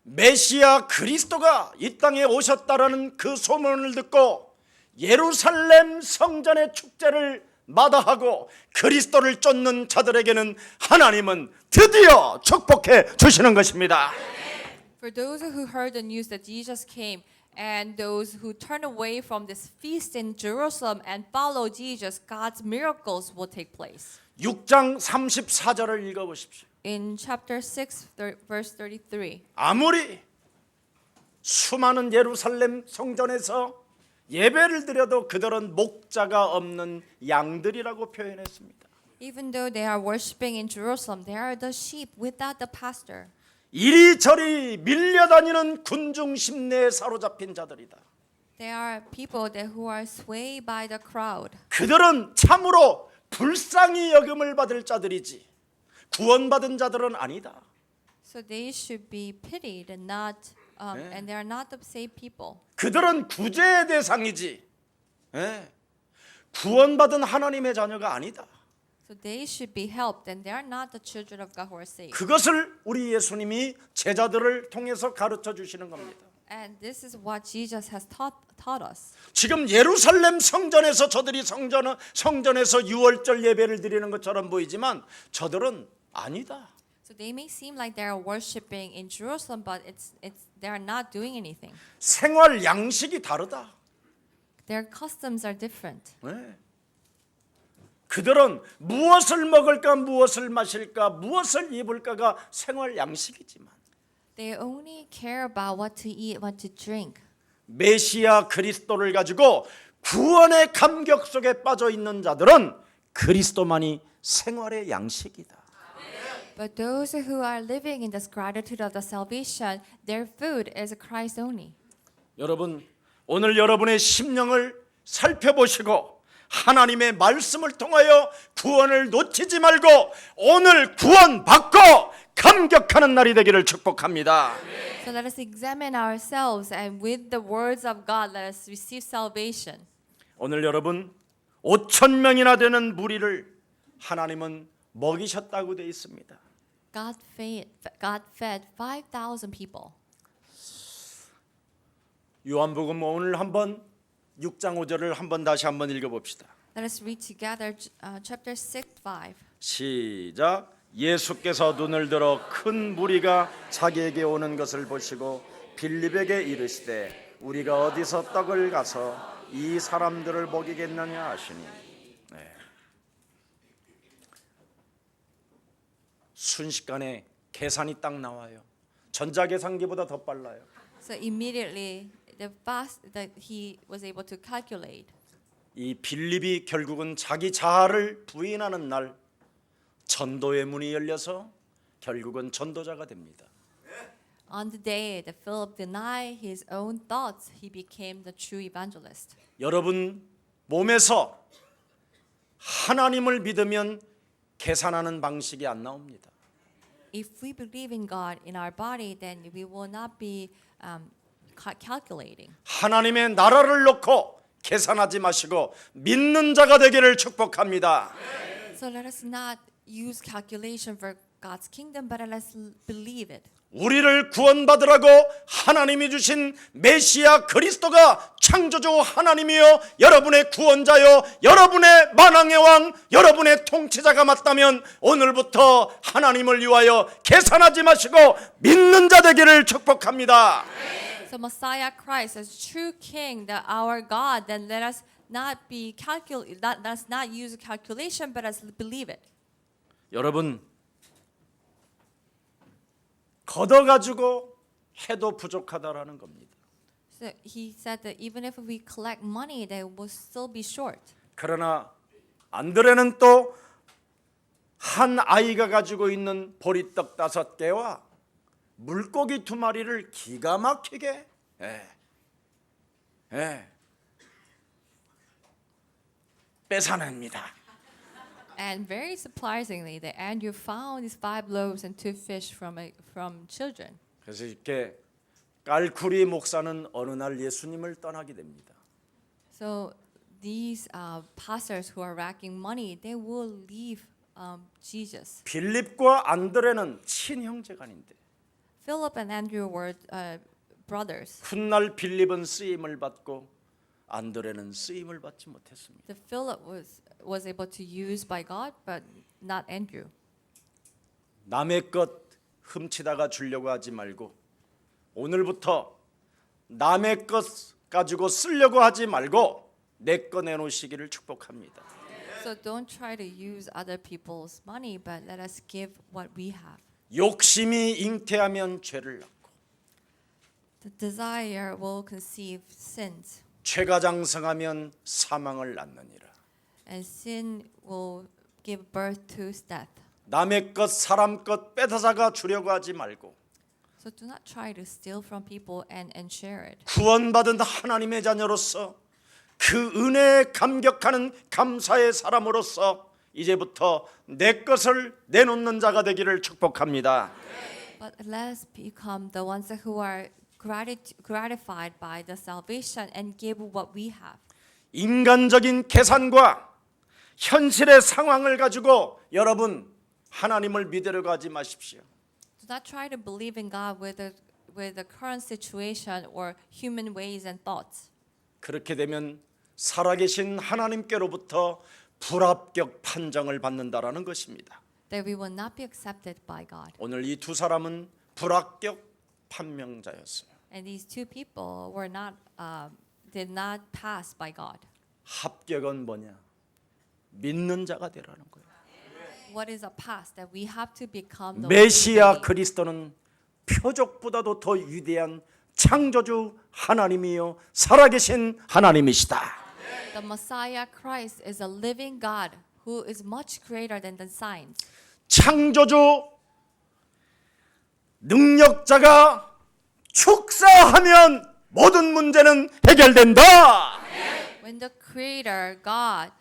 메시아 그리스도가 이 땅에 오셨다라는 그 소문을 듣고 예루살렘 성전의 축제를 마다하고 그리스도를 쫓는 자들에게는 하나님은 드디어 축복해 주시는 것입니다. For those who heard the news that Jesus came, and those who turn away from this feast in Jerusalem and follow Jesus, God's miracles will take place. 6장 34절을 읽어보십시오. In chapter 6, verse 33. 아무리 수많은 예루살렘 성전에서 예배를 드려도 그들은 목자가 없는 양들이라고 표현했습니다. Even though they are worshiping in Jerusalem, they are the sheep without the pastor. 이리저리 밀려다니는 군중 심내에 사로잡힌 자들이다. They are people who are swayed by the crowd. 그들은 참으로 불쌍히 여김을 받을 자들이지 구원받은 자들은 아니다. So they should be pitied and and they are not the saved people. 그들은 구제의 대상이지 구원받은 하나님의 자녀가 아니다. So they should be helped, and they are not the children of God who are saved. 그것을 우리 예수님이 제자들을 통해서 가르쳐 주시는 겁니다. And this is what Jesus has taught us. 지금 예루살렘 성전에서 저들이 성전에서 유월절 예배를 드리는 것처럼 보이지만 저들은 아니다. So they may seem like they are worshiping in Jerusalem, but they are not doing anything. 생활 양식이 다르다. Their customs are different. 네. 그들은 무엇을 먹을까, 무엇을 마실까, 무엇을 입을까가 생활 양식이지만 They only care about what to eat, what to drink. 메시아 그리스도를 가지고 구원의 감격 속에 빠져 있는 자들은 그리스도만이 생활의 양식이다. But those who are living in this gratitude of the salvation, their food is Christ only. 여러분, 오늘 여러분의 심령을 살펴보시고 하나님의 말씀을 통하여 구원을 놓치지 말고 오늘 구원받고 감격하는 날이 되기를 축복합니다. So let us examine ourselves, and with the words of God, let us receive salvation. 오늘 여러분 5,000명이나 되는 무리를 하나님은 먹이셨다고 되어 있습니다. God fed 5,000 people. 요한복음 오늘 한번 6장 5절을 한번 다시 한번 읽어봅시다. Let us read together chapter 6, 5. 시작. 예수께서 눈을 들어 큰 무리가 자기에게 오는 것을 보시고 빌립에게 이르시되 우리가 어디서 떡을 가서 이 사람들을 먹이겠느냐 하시니 순식간에 계산이 딱 나와요. 전자계산기보다 더 빨라요. So immediately the fast that he was able to calculate. 이 빌립이 결국은 자기 자아를 부인하는 날 전도의 문이 열려서 결국은 전도자가 됩니다. On the day that Philip denied his own thoughts, he became the true evangelist. 여러분 몸에서 하나님을 믿으면 계산하는 방식이 안 나옵니다. If we believe in God in our body, then we will not be calculating. 하나님의 나라를 놓고 계산하지 마시고 믿는 자가 되기를 축복합니다. So let us not use calculation for God's kingdom, but let us believe it. 우리를 구원받으라고 하나님이 주신 메시아 그리스도가 창조주 하나님이요 여러분의 구원자요 여러분의 만왕의 왕 여러분의 통치자가 맞다면 오늘부터 하나님을 위하여 계산하지 마시고 믿는 자 되기를 축복합니다. So Messiah Christ as true King, that our God, then let us not use calculation, but let us believe it. 여러분 걷어가지고 해도 부족하다라는 겁니다. So he said that even if we collect money, they will still be short. 그러나 안드레는 또 한 아이가 가지고 있는 보리떡 5개와 물고기 2마리를 기가 막히게 뺏어냅니다. And very surprisingly, that Andrew found these 5 loaves and 2 fish from children. 그래서 이렇게 깔쿠리 목사는 어느 날 예수님을 떠나게 됩니다. So these pastors who are racking money, they will leave Jesus. 빌립과 안드레는 친형제간인데 Philip and Andrew were brothers. 훗날 빌립은 쓰임을 받고 안드레는 쓰임을 받지 못했습니다. The Philip was able to use by God, but not Andrew. 남의 것 훔치다가 주려고 하지 말고 오늘부터 남의 것 가지고 쓰려고 하지 말고 내 거 내놓으시기를 축복합니다. So don't try to use other people's money, but let us give what we have. 욕심이 잉태하면 죄를 낳고 The desire will conceive sins, 죄가 장성하면 사망을 낳느니라. and sin will give birth to death. 남의 것 사람 것 뺏어다가 주려고 하지 말고 So do not try to steal from people and share it. 구원받은 하나님의 자녀로서 그 은혜에 감격하는 감사의 사람으로서 이제부터 내 것을 내놓는 자가 되기를 축복합니다. But let us become the ones who are gratified by the salvation and give what we have. 인간적인 계산과 현실의 상황을 가지고 여러분 하나님을 믿으려고 하지 마십시오. Do not try to believe in God with the current situation or human ways and thoughts. 그렇게 되면 살아계신 하나님께로부터 불합격 판정을 받는다라는 것입니다. That we will not be accepted by God. 오늘 이 2 사람은 불합격 판명자였어요. And these 2 people did not pass by God. 합격은 뭐냐? 믿는 자가 되라는 거예요. What is a pass? That we have to become the 메시아 그리스도는 표적보다도 더 위대한 창조주 하나님이요 살아계신 하나님이시다. The Messiah Christ is a living God who is much greater than the signs. 창조주 능력자가 축사하면 모든 문제는 해결된다. When the Creator God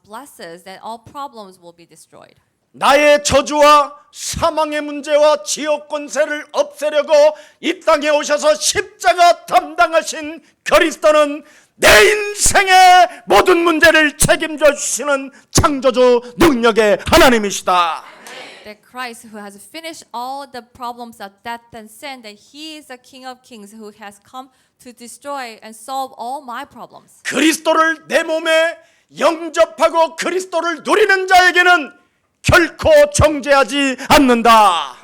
blesses, then all problems will be destroyed. 나의 저주와 사망의 문제와 지옥 권세를 없애려고 이 땅에 오셔서 십자가 담당하신 그리스도는 내 인생의 모든 문제를 책임져 주시는 창조주 능력의 하나님이시다. That Christ, who has finished all the problems of death and sin, that He is the King of Kings who has come to destroy and solve all my problems. 그리스도를 내 몸에 영접하고 그리스도를 누리는 자에게는 결코 정죄하지 않는다.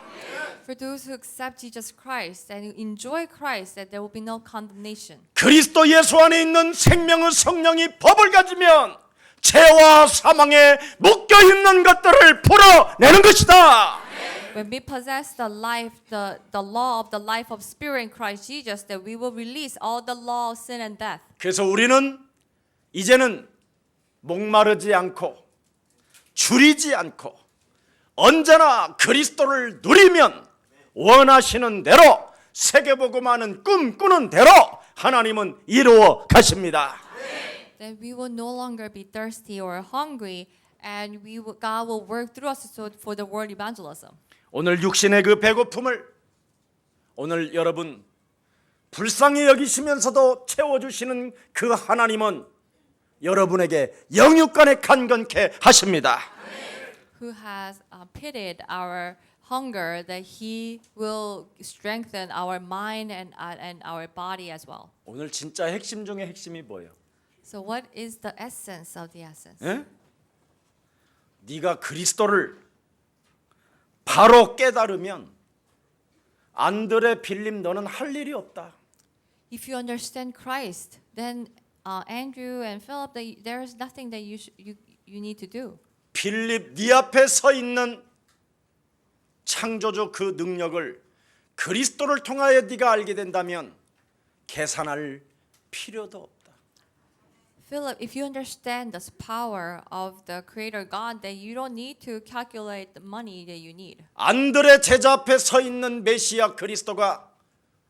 For those who accept Jesus Christ and who enjoy Christ, that there will be no condemnation. 그리스도 예수 안에 있는 생명의 성령이 법을 가지면 죄와 사망에 묶여 있는 것들을 풀어내는 것이다. When we possess the law of the life of spirit in Christ Jesus, that we will release all the law of sin and death. 그래서 우리는 이제는 목마르지 않고 줄이지 않고 언제나 그리스도를 누리면 원하시는 대로 세계보고마는 꿈꾸는 대로 하나님은 이루어 가십니다. Then we will no longer be thirsty or hungry, and God will work through us for the world evangelism. 오늘 육신의 그 배고픔을 오늘 여러분 불쌍히 여기시면서도 채워주시는 그 하나님은 여러분에게 영육간에 강건케 하십니다. Who has pitied our hunger, that He will strengthen our mind and our body as well. 오늘 진짜 핵심 중에 핵심이 뭐예요? So what is the essence of the essence? 예? 네가 그리스도를 바로 깨달으면 안드레 빌립 너는 할 일이 없다. If you understand Christ, then Andrew and Philip, there is nothing that you need to do. 빌립 네 앞에 서 있는 창조주 그 능력을 그리스도를 통하여 네가 알게 된다면 계산할 필요도 없다. Philip, if you understand the power of the Creator God, then you don't need to calculate the money that you need. 안드레 제자 앞에 서 있는 메시아 그리스도가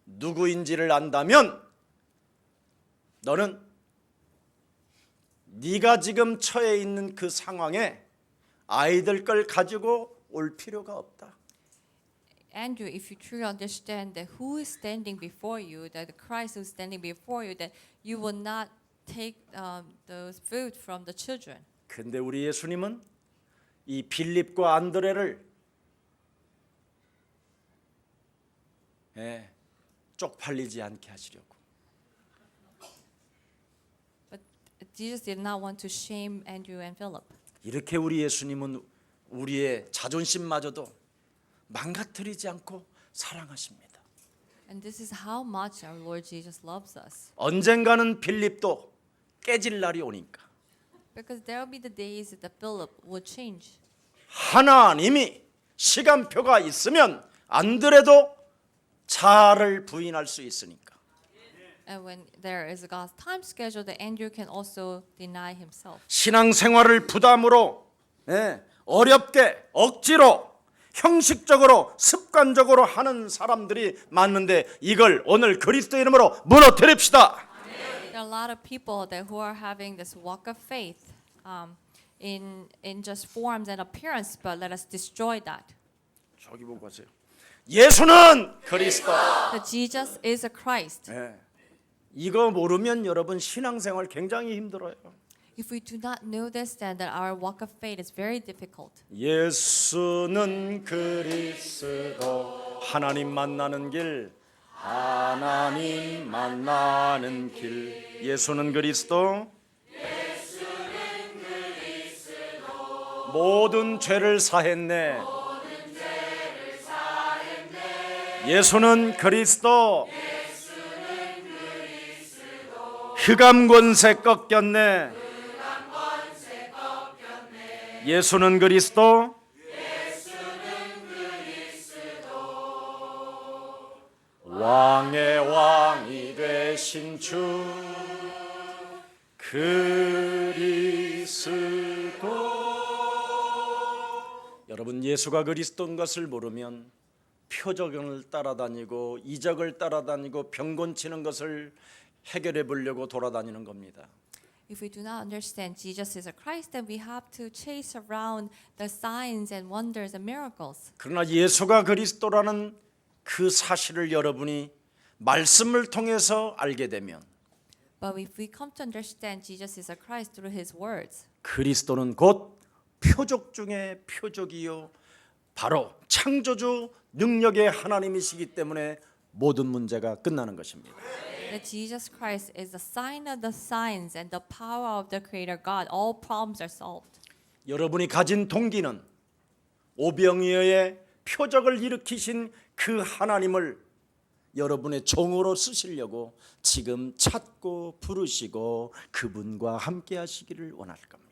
누구인지를 안다면 너는 네가 지금 처해 있는 그 상황에 아이들 걸 가지고 올 필요가 없다. Andrew, if you truly understand that who is standing before you, that the Christ who is standing before you, that you will not take those food from the children. 근데 우리 예수님은 이 빌립과 안드레를 쪽팔리지 않게 하시려고 But Jesus did not want to shame Andrew and Philip. 이렇게 우리 예수님은 우리의 자존심마저도 망가뜨리지 않고 사랑하십니다. And this is how much our Lord Jesus loves us. 언젠가는 빌립도 깨질 날이 오니까 Because there will be the days that Philip will change. 하나님이 시간표가 있으면 안드레도 자아를 부인할 수 있으니까 And when there is a God's time schedule, that Andrew can also deny himself. 신앙생활을 부담으로 어렵게 억지로 형식적으로 습관적으로 하는 사람들이 많은데 이걸 오늘 그리스도 이름으로 무너뜨립시다. There are a lot of people who are having this walk of faith in just forms and appearance, but let us destroy that. 저기 보고 가세요. 예수는 그리스도. That Jesus is a Christ. 이거 모르면 여러분 신앙생활 굉장히 힘들어요. If we do not know this, then that our walk of faith is very difficult. 예수는 그리스도 하나님 만나는 길 하나님 만나는 길 예수는 그리스도 모든 죄를 사했네 예수는 그리스도 흑암 권세 꺾였네 예수는 그리스도 왕의 왕이 되신 주 그리스도 여러분 예수가 그리스도인 것을 모르면 표적을 따라다니고 이적을 따라다니고 병 고치는 것을 해결해 보려고 돌아다니는 겁니다. If we do not understand Jesus is a Christ, then we have to chase around the signs and wonders and miracles. 그러나 예수가 그리스도라는 그 사실을 여러분이 말씀을 통해서 알게 되면 But if we come to understand Jesus is a Christ through His words, 그리스도는 곧 표적 중에 표적이요 바로 창조주 능력의 하나님이시기 때문에 모든 문제가 끝나는 것입니다. that Jesus Christ is the sign of the signs and the power of the Creator God, all problems are solved. 여러분이 가진 동기는 오병이어의 표적을 일으키신 그 하나님을 여러분의 종으로 쓰시려고 지금 찾고 부르시고 그분과 함께 하시기를 원할 겁니다.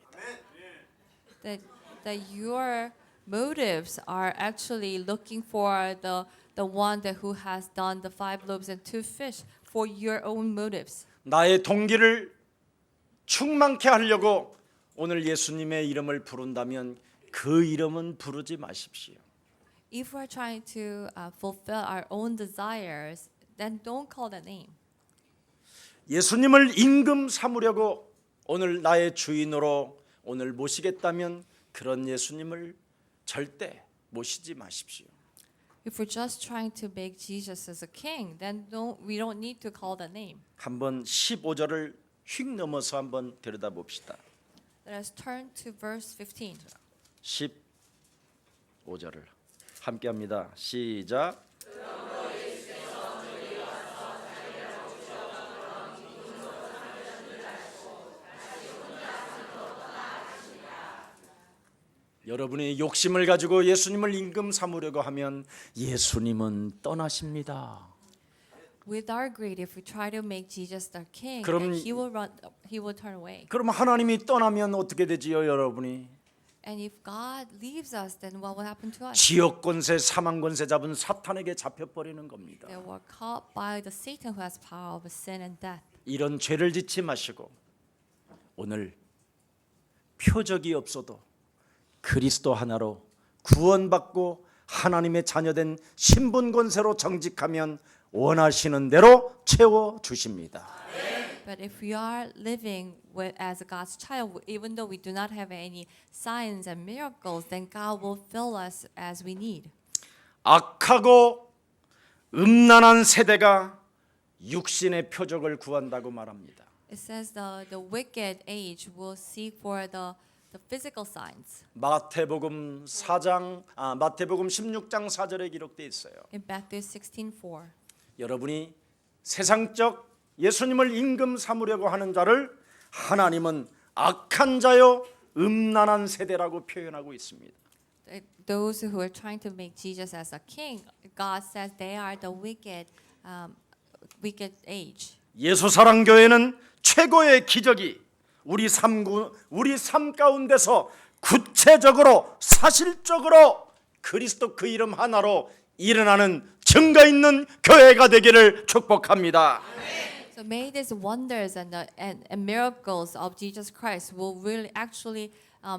That your motives are actually looking for the one who has done the 5 loaves and 2 fish for your own motives. 나의 동기를 충만케 하려고 오늘 예수님의 이름을 부른다면 그 이름은 부르지 마십시오. If we're trying to fulfill our own desires, then don't call the name. 예수님을 임금 삼으려고 오늘 나의 주인으로 오늘 모시겠다면 그런 예수님을 절대 모시지 마십시오. If we're just trying to make Jesus as a king, then we don't need to call the name. 한번 15절을 휙 넘어서 한번 들여다봅시다. Let us turn to verse 15. 15절을 함께합니다. 시작. 여러분이 욕심을 가지고 예수님을 임금 삼으려고 하면 예수님은 떠나십니다. With our greed, if we try to make Jesus our king, 그럼- then he will turn away. 그럼 하나님이 떠나면 어떻게 되지요, 여러분이? And if God leaves us, then what will happen to us? 지역 권세, 사망 권세 잡은 사탄에게 잡혀 버리는 겁니다. They were caught by the Satan who has power over sin and death. 이런 죄를 짓지 마시고 오늘 표적이 없어도 그리스도 하나로 구원받고 하나님의 자녀된 신분 권세로 정직하면 원하시는 대로 채워 주십니다. But if we are living as God's child, even though we do not have any signs and miracles, then God will fill us as we need. 악하고 음란한 세대가 육신의 표적을 구한다고 말합니다. It says the wicked age will seek for the physical signs. 마태복음 16장 4절에 기록되어 있어요. In Matthew 16:4. 여러분이 세상적 예수님을 임금 삼으려고 하는 자를 하나님은 악한 자요 음란한 세대라고 표현하고 있습니다. Those who are trying to make Jesus as a king, God says they are the wicked age. 예수사랑교회는 최고의 기적이 우리 삶 가운데서 구체적으로 사실적으로 그리스도 그 이름 하나로 일어나는 증거 있는 교회가 되기를 축복합니다. So may these wonders and miracles of Jesus Christ will really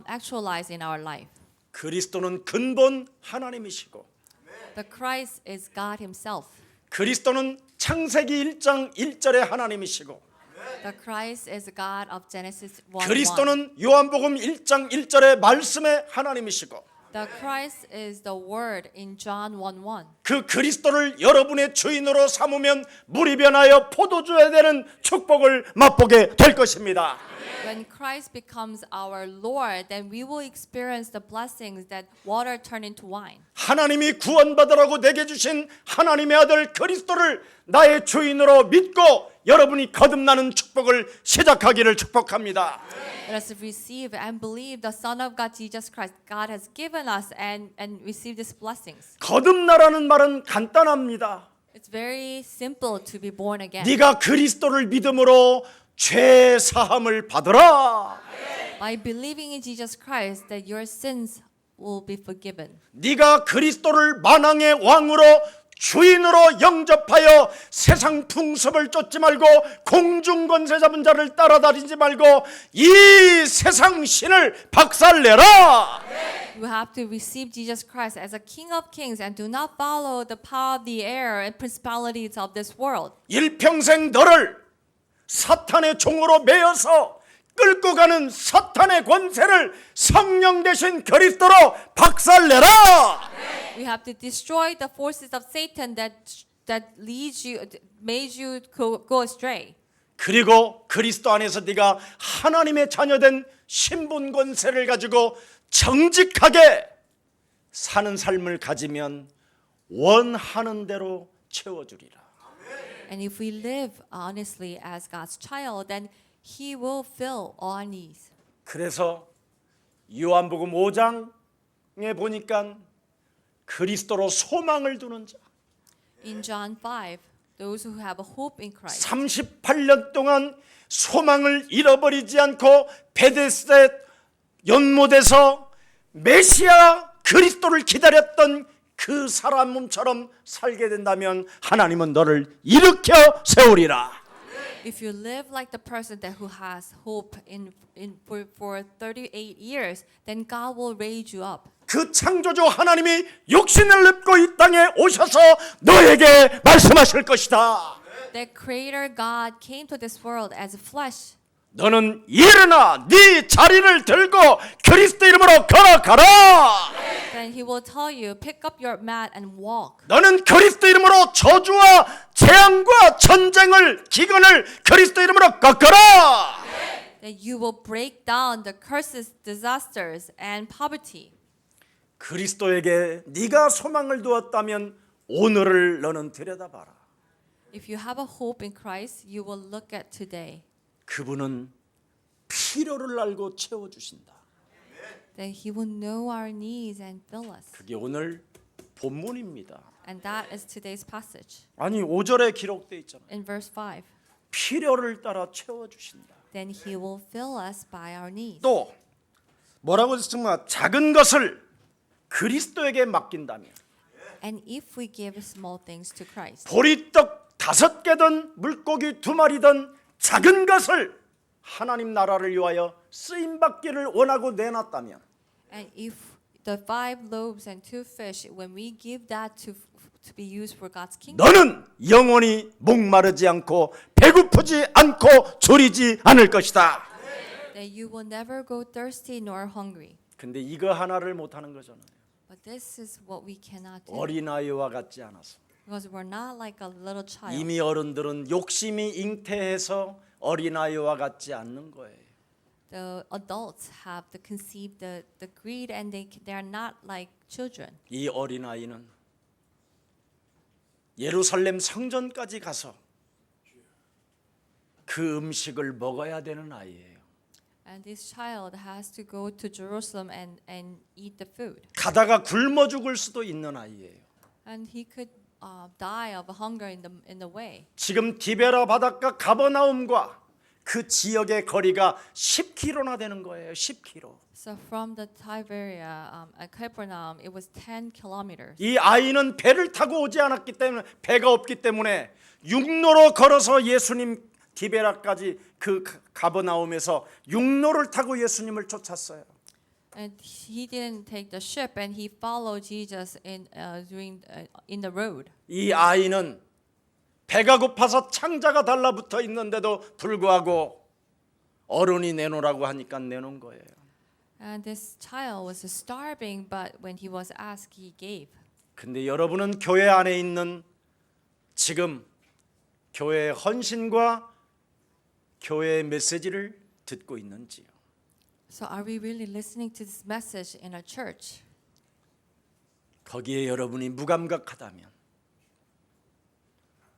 actualize in our life. 그리스도는 근본 하나님이시고 The Christ is God Himself. 그리스도는 창세기 1장 1절의 하나님이시고 The Christ is God of Genesis 1:1. 그리스도는 요한복음 1장 1절의 말씀의 하나님이시고 The Christ is the Word in John 1:1. 그 그리스도를 여러분의 주인으로 삼으면 물이 변하여 포도주에 되는 축복을 맛보게 될 것입니다. When Christ becomes our Lord, then we will experience the blessings that water turn into wine. 하나님이 구원받으라고 내게 주신 하나님의 아들 그리스도를 나의 주인으로 믿고 여러분이 거듭나는 축복을 시작하기를 축복합니다. Let us receive and believe the Son of God, Jesus Christ. God has given us and receive these blessings. 거듭나라는 말은 간단합니다. It's very simple to be born again. 네가 그리스도를 믿음으로 죄 사함을 받으라. By believing in Jesus Christ, that your sins will be forgiven. 네가 그리스도를 만왕의 왕으로 주인으로 영접하여 세상 풍습을 쫓지 말고 공중 권세 잡은 자를 따라다니지 말고 이 세상 신을 박살내라. You have to receive Jesus Christ as a King of Kings and do not follow the power of the air and principalities of this world. 일평생 너를 사탄의 종으로 매여서 끌고 가는 사탄의 권세를 성령 대신 그리스도로 박살내라. We have to destroy the forces of Satan that made you go astray. 그리고 그리스도 안에서 네가 하나님의 자녀된 신분 권세를 가지고 정직하게 사는 삶을 가지면 원하는 대로 채워주리라. And if we live honestly as God's child, then He will fill all needs. 그래서 요한복음 5장에 보니까 그리스도로 소망을 두는 자 In John 5, those who have a hope in Christ. 38년 동안 소망을 잃어버리지 않고 베데스다 연못에서 메시아 그리스도를 기다렸던 그 사람 몸처럼 살게 된다면 하나님은 너를 일으켜 세우리라. If you live like the person who has hope for 38 years, then God will raise you up. 그 창조주 하나님이 육신을 입고 이 땅에 오셔서 너에게 말씀하실 것이다. The Creator God came to this world as flesh. 너는 일어나 네 자리를 들고 그리스도 이름으로 걸어가라. Then He will tell you, pick up your mat and walk. 너는 그리스도 이름으로 저주와 재앙과 전쟁을 기근을 그리스도 이름으로 꺾어라. That you will break down the curses, disasters, and poverty. 그리스도에게 네가 소망을 두었다면 오늘을 너는 들여다봐라. If you have a hope in Christ, you will look at today. 그분은 필요를 알고 채워주신다. That He will know our needs and fill us. 그게 오늘 본문입니다. And that is today's passage. 아니 5절에 기록되어 있잖아요. In verse 5, 필요를 따라 채워주신다. then He will fill us by our needs. 또 뭐라고 했습니까? 작은 것을 그리스도에게 맡긴다면 And if we give small things to Christ, 보리떡 5개든 물고기 2마리든 작은 것을 하나님 나라를 위하여 쓰임받기를 원하고 내놨다면 and if the 5 loaves and 2 fish, when we give that to be used for God's kingdom, 너는 영원히 목마르지 않고 배고프지 않고 졸이지 않을 것이다. that you will never go thirsty nor hungry. 근데 이거 하나를 못하는 거잖아요. But this is what we cannot do. 어린아이와 같지 않아서 Because we're not like a little child. 이미 어른들은 욕심이 잉태해서 어린아이와 같지 않는 거예요. The adults have to conceive the greed, and they are not like children. 이 어린아이는 예루살렘 성전까지 가서 그 음식을 먹어야 되는 아이예요. And this child has to go to Jerusalem and eat the food. 가다가 굶어 죽을 수도 있는 아이예요. And he could die of hunger in the way. 지금 디베라 바닷가 가버나움과 그 지역의 거리가 10km나 되는 거예요. 10km. So from the Tiberia at Capernaum, it was 10 kilometers. 이 아이는 배를 타고 오지 않았기 때문에 배가 없기 때문에 육로로 걸어서 예수님 디베라까지 그 가버나움에서 육로를 타고 예수님을 쫓았어요. And he didn't take the ship, and he followed Jesus in the road. 이 아이는 배가 고파서 창자가 달라붙어 있는데도 불구하고 어른이 내놓으라고 하니까 내놓은 거예요. And this child was starving, but when he was asked, he gave. 근데 여러분은 교회 안에 있는 지금 교회의 헌신과 교회의 메시지를 듣고 있는지요? So are we really listening to this message in our church? 거기에 여러분이 무감각하다면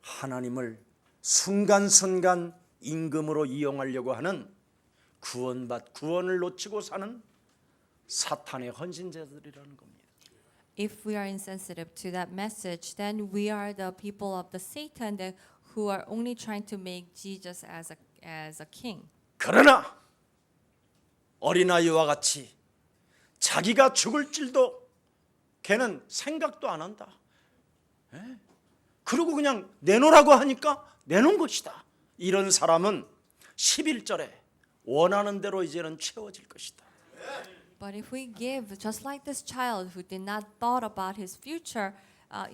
하나님을 순간순간 임금으로 이용하려고 하는 구원을 놓치고 사는 사탄의 헌신자들이라는 겁니다. If we are insensitive to that message, then we are the people of the Satan who are only trying to make Jesus as a king. 그러나 어린아이와 같이 자기가 죽을 줄도 걔는 생각도 안 한다. 그리고 그냥 내놓으라고 하니까 내놓은 것이다. 이런 사람은 11절에 원하는 대로 이제는 채워질 것이다. But if we give, just like this child who did not thought about his future,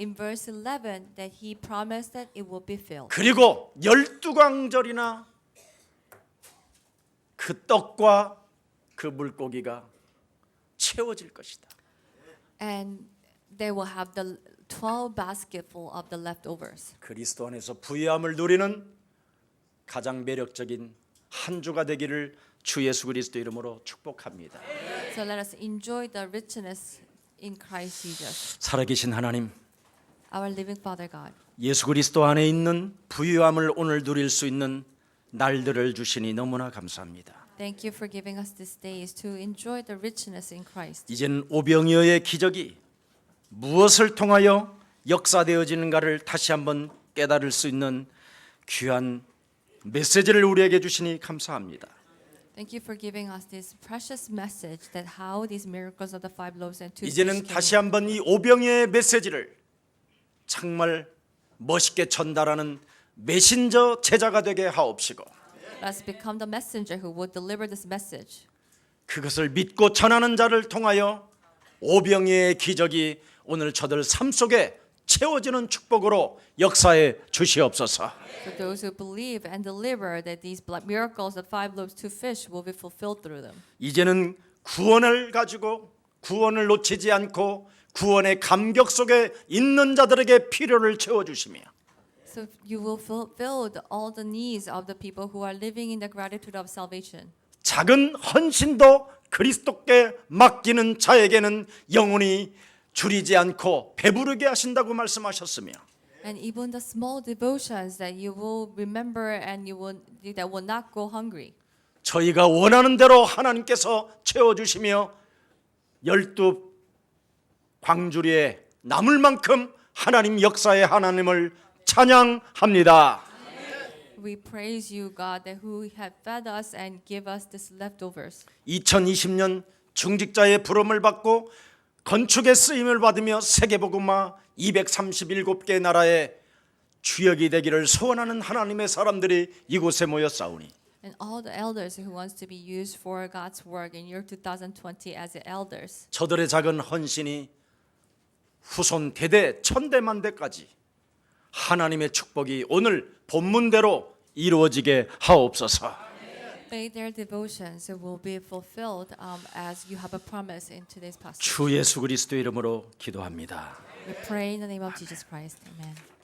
in verse 11, that he promised that it will be filled. 그리고 12광절이나 그 떡과 그 물고기가 채워질 것이다. And they will have the 12 basketful of the leftovers. 그리스도 안에서 부유함을 누리는 가장 매력적인 한 주가 되기를 주 예수 그리스도 이름으로 축복합니다. So let us enjoy the richness in Christ Jesus. 살아계신 하나님, Our living Father God, 예수 그리스도 안에 있는 부유함을 오늘 누릴 수 있는 날들을 주시니 너무나 감사합니다. thank you for giving us these days to enjoy the richness in Christ. 이젠 오병이어의 기적이 무엇을 통하여 역사되어지는가를 다시 한번 깨달을 수 있는 귀한 메시지를 우리에게 주시니 감사합니다. Thank you for giving us this precious message that how these miracles of the 5 loaves and 2 fish 이제는 came. 다시 한번 이 오병이어의 메시지를 정말 멋있게 전달하는 메신저 제자가 되게 하옵시고 Let us become the messenger who will deliver this message. 그것을 믿고 전하는 자를 통하여 오병이의 기적이 오늘 저들 삶 속에 채워지는 축복으로 역사에 주시옵소서. For those who believe and deliver that these miracles of 5 loaves 2 fish will be fulfilled through them. 이제는 구원을 가지고 구원을 놓치지 않고 구원의 감격 속에 있는 자들에게 필요를 채워주시며 So you will fulfill all the needs of the people who are living in the gratitude of salvation. 작은 헌신도 그리스도께 맡기는 자에게는 영원히 줄이지 않고 배부르게 하신다고 말씀하셨으며 And even the small devotions that you will remember and that will not go hungry. 저희가 원하는 대로 하나님께서 채워주시며 12 광주리에 남을 만큼 하나님 역사의 하나님을 찬양합니다. We praise you, God, that who have fed us and give us this leftovers. 2020년 중직자의 부름을 받고 건축의 쓰임을 받으며 세계복음화 237개 나라의 주역이 되기를 소원하는 하나님의 사람들이 이곳에 모였사오니 And all the elders who wants to be used for God's work in year 2020 as the elders. 저들의 작은 헌신이 후손 대대 천대만대까지 하나님의 축복이 오늘 본문대로 이루어지게 하옵소서. May their devotions will be fulfilled as you have a promise in today's passage. 주 예수 그리스도 이름으로 기도합니다. We pray in the name of Jesus Christ. Amen.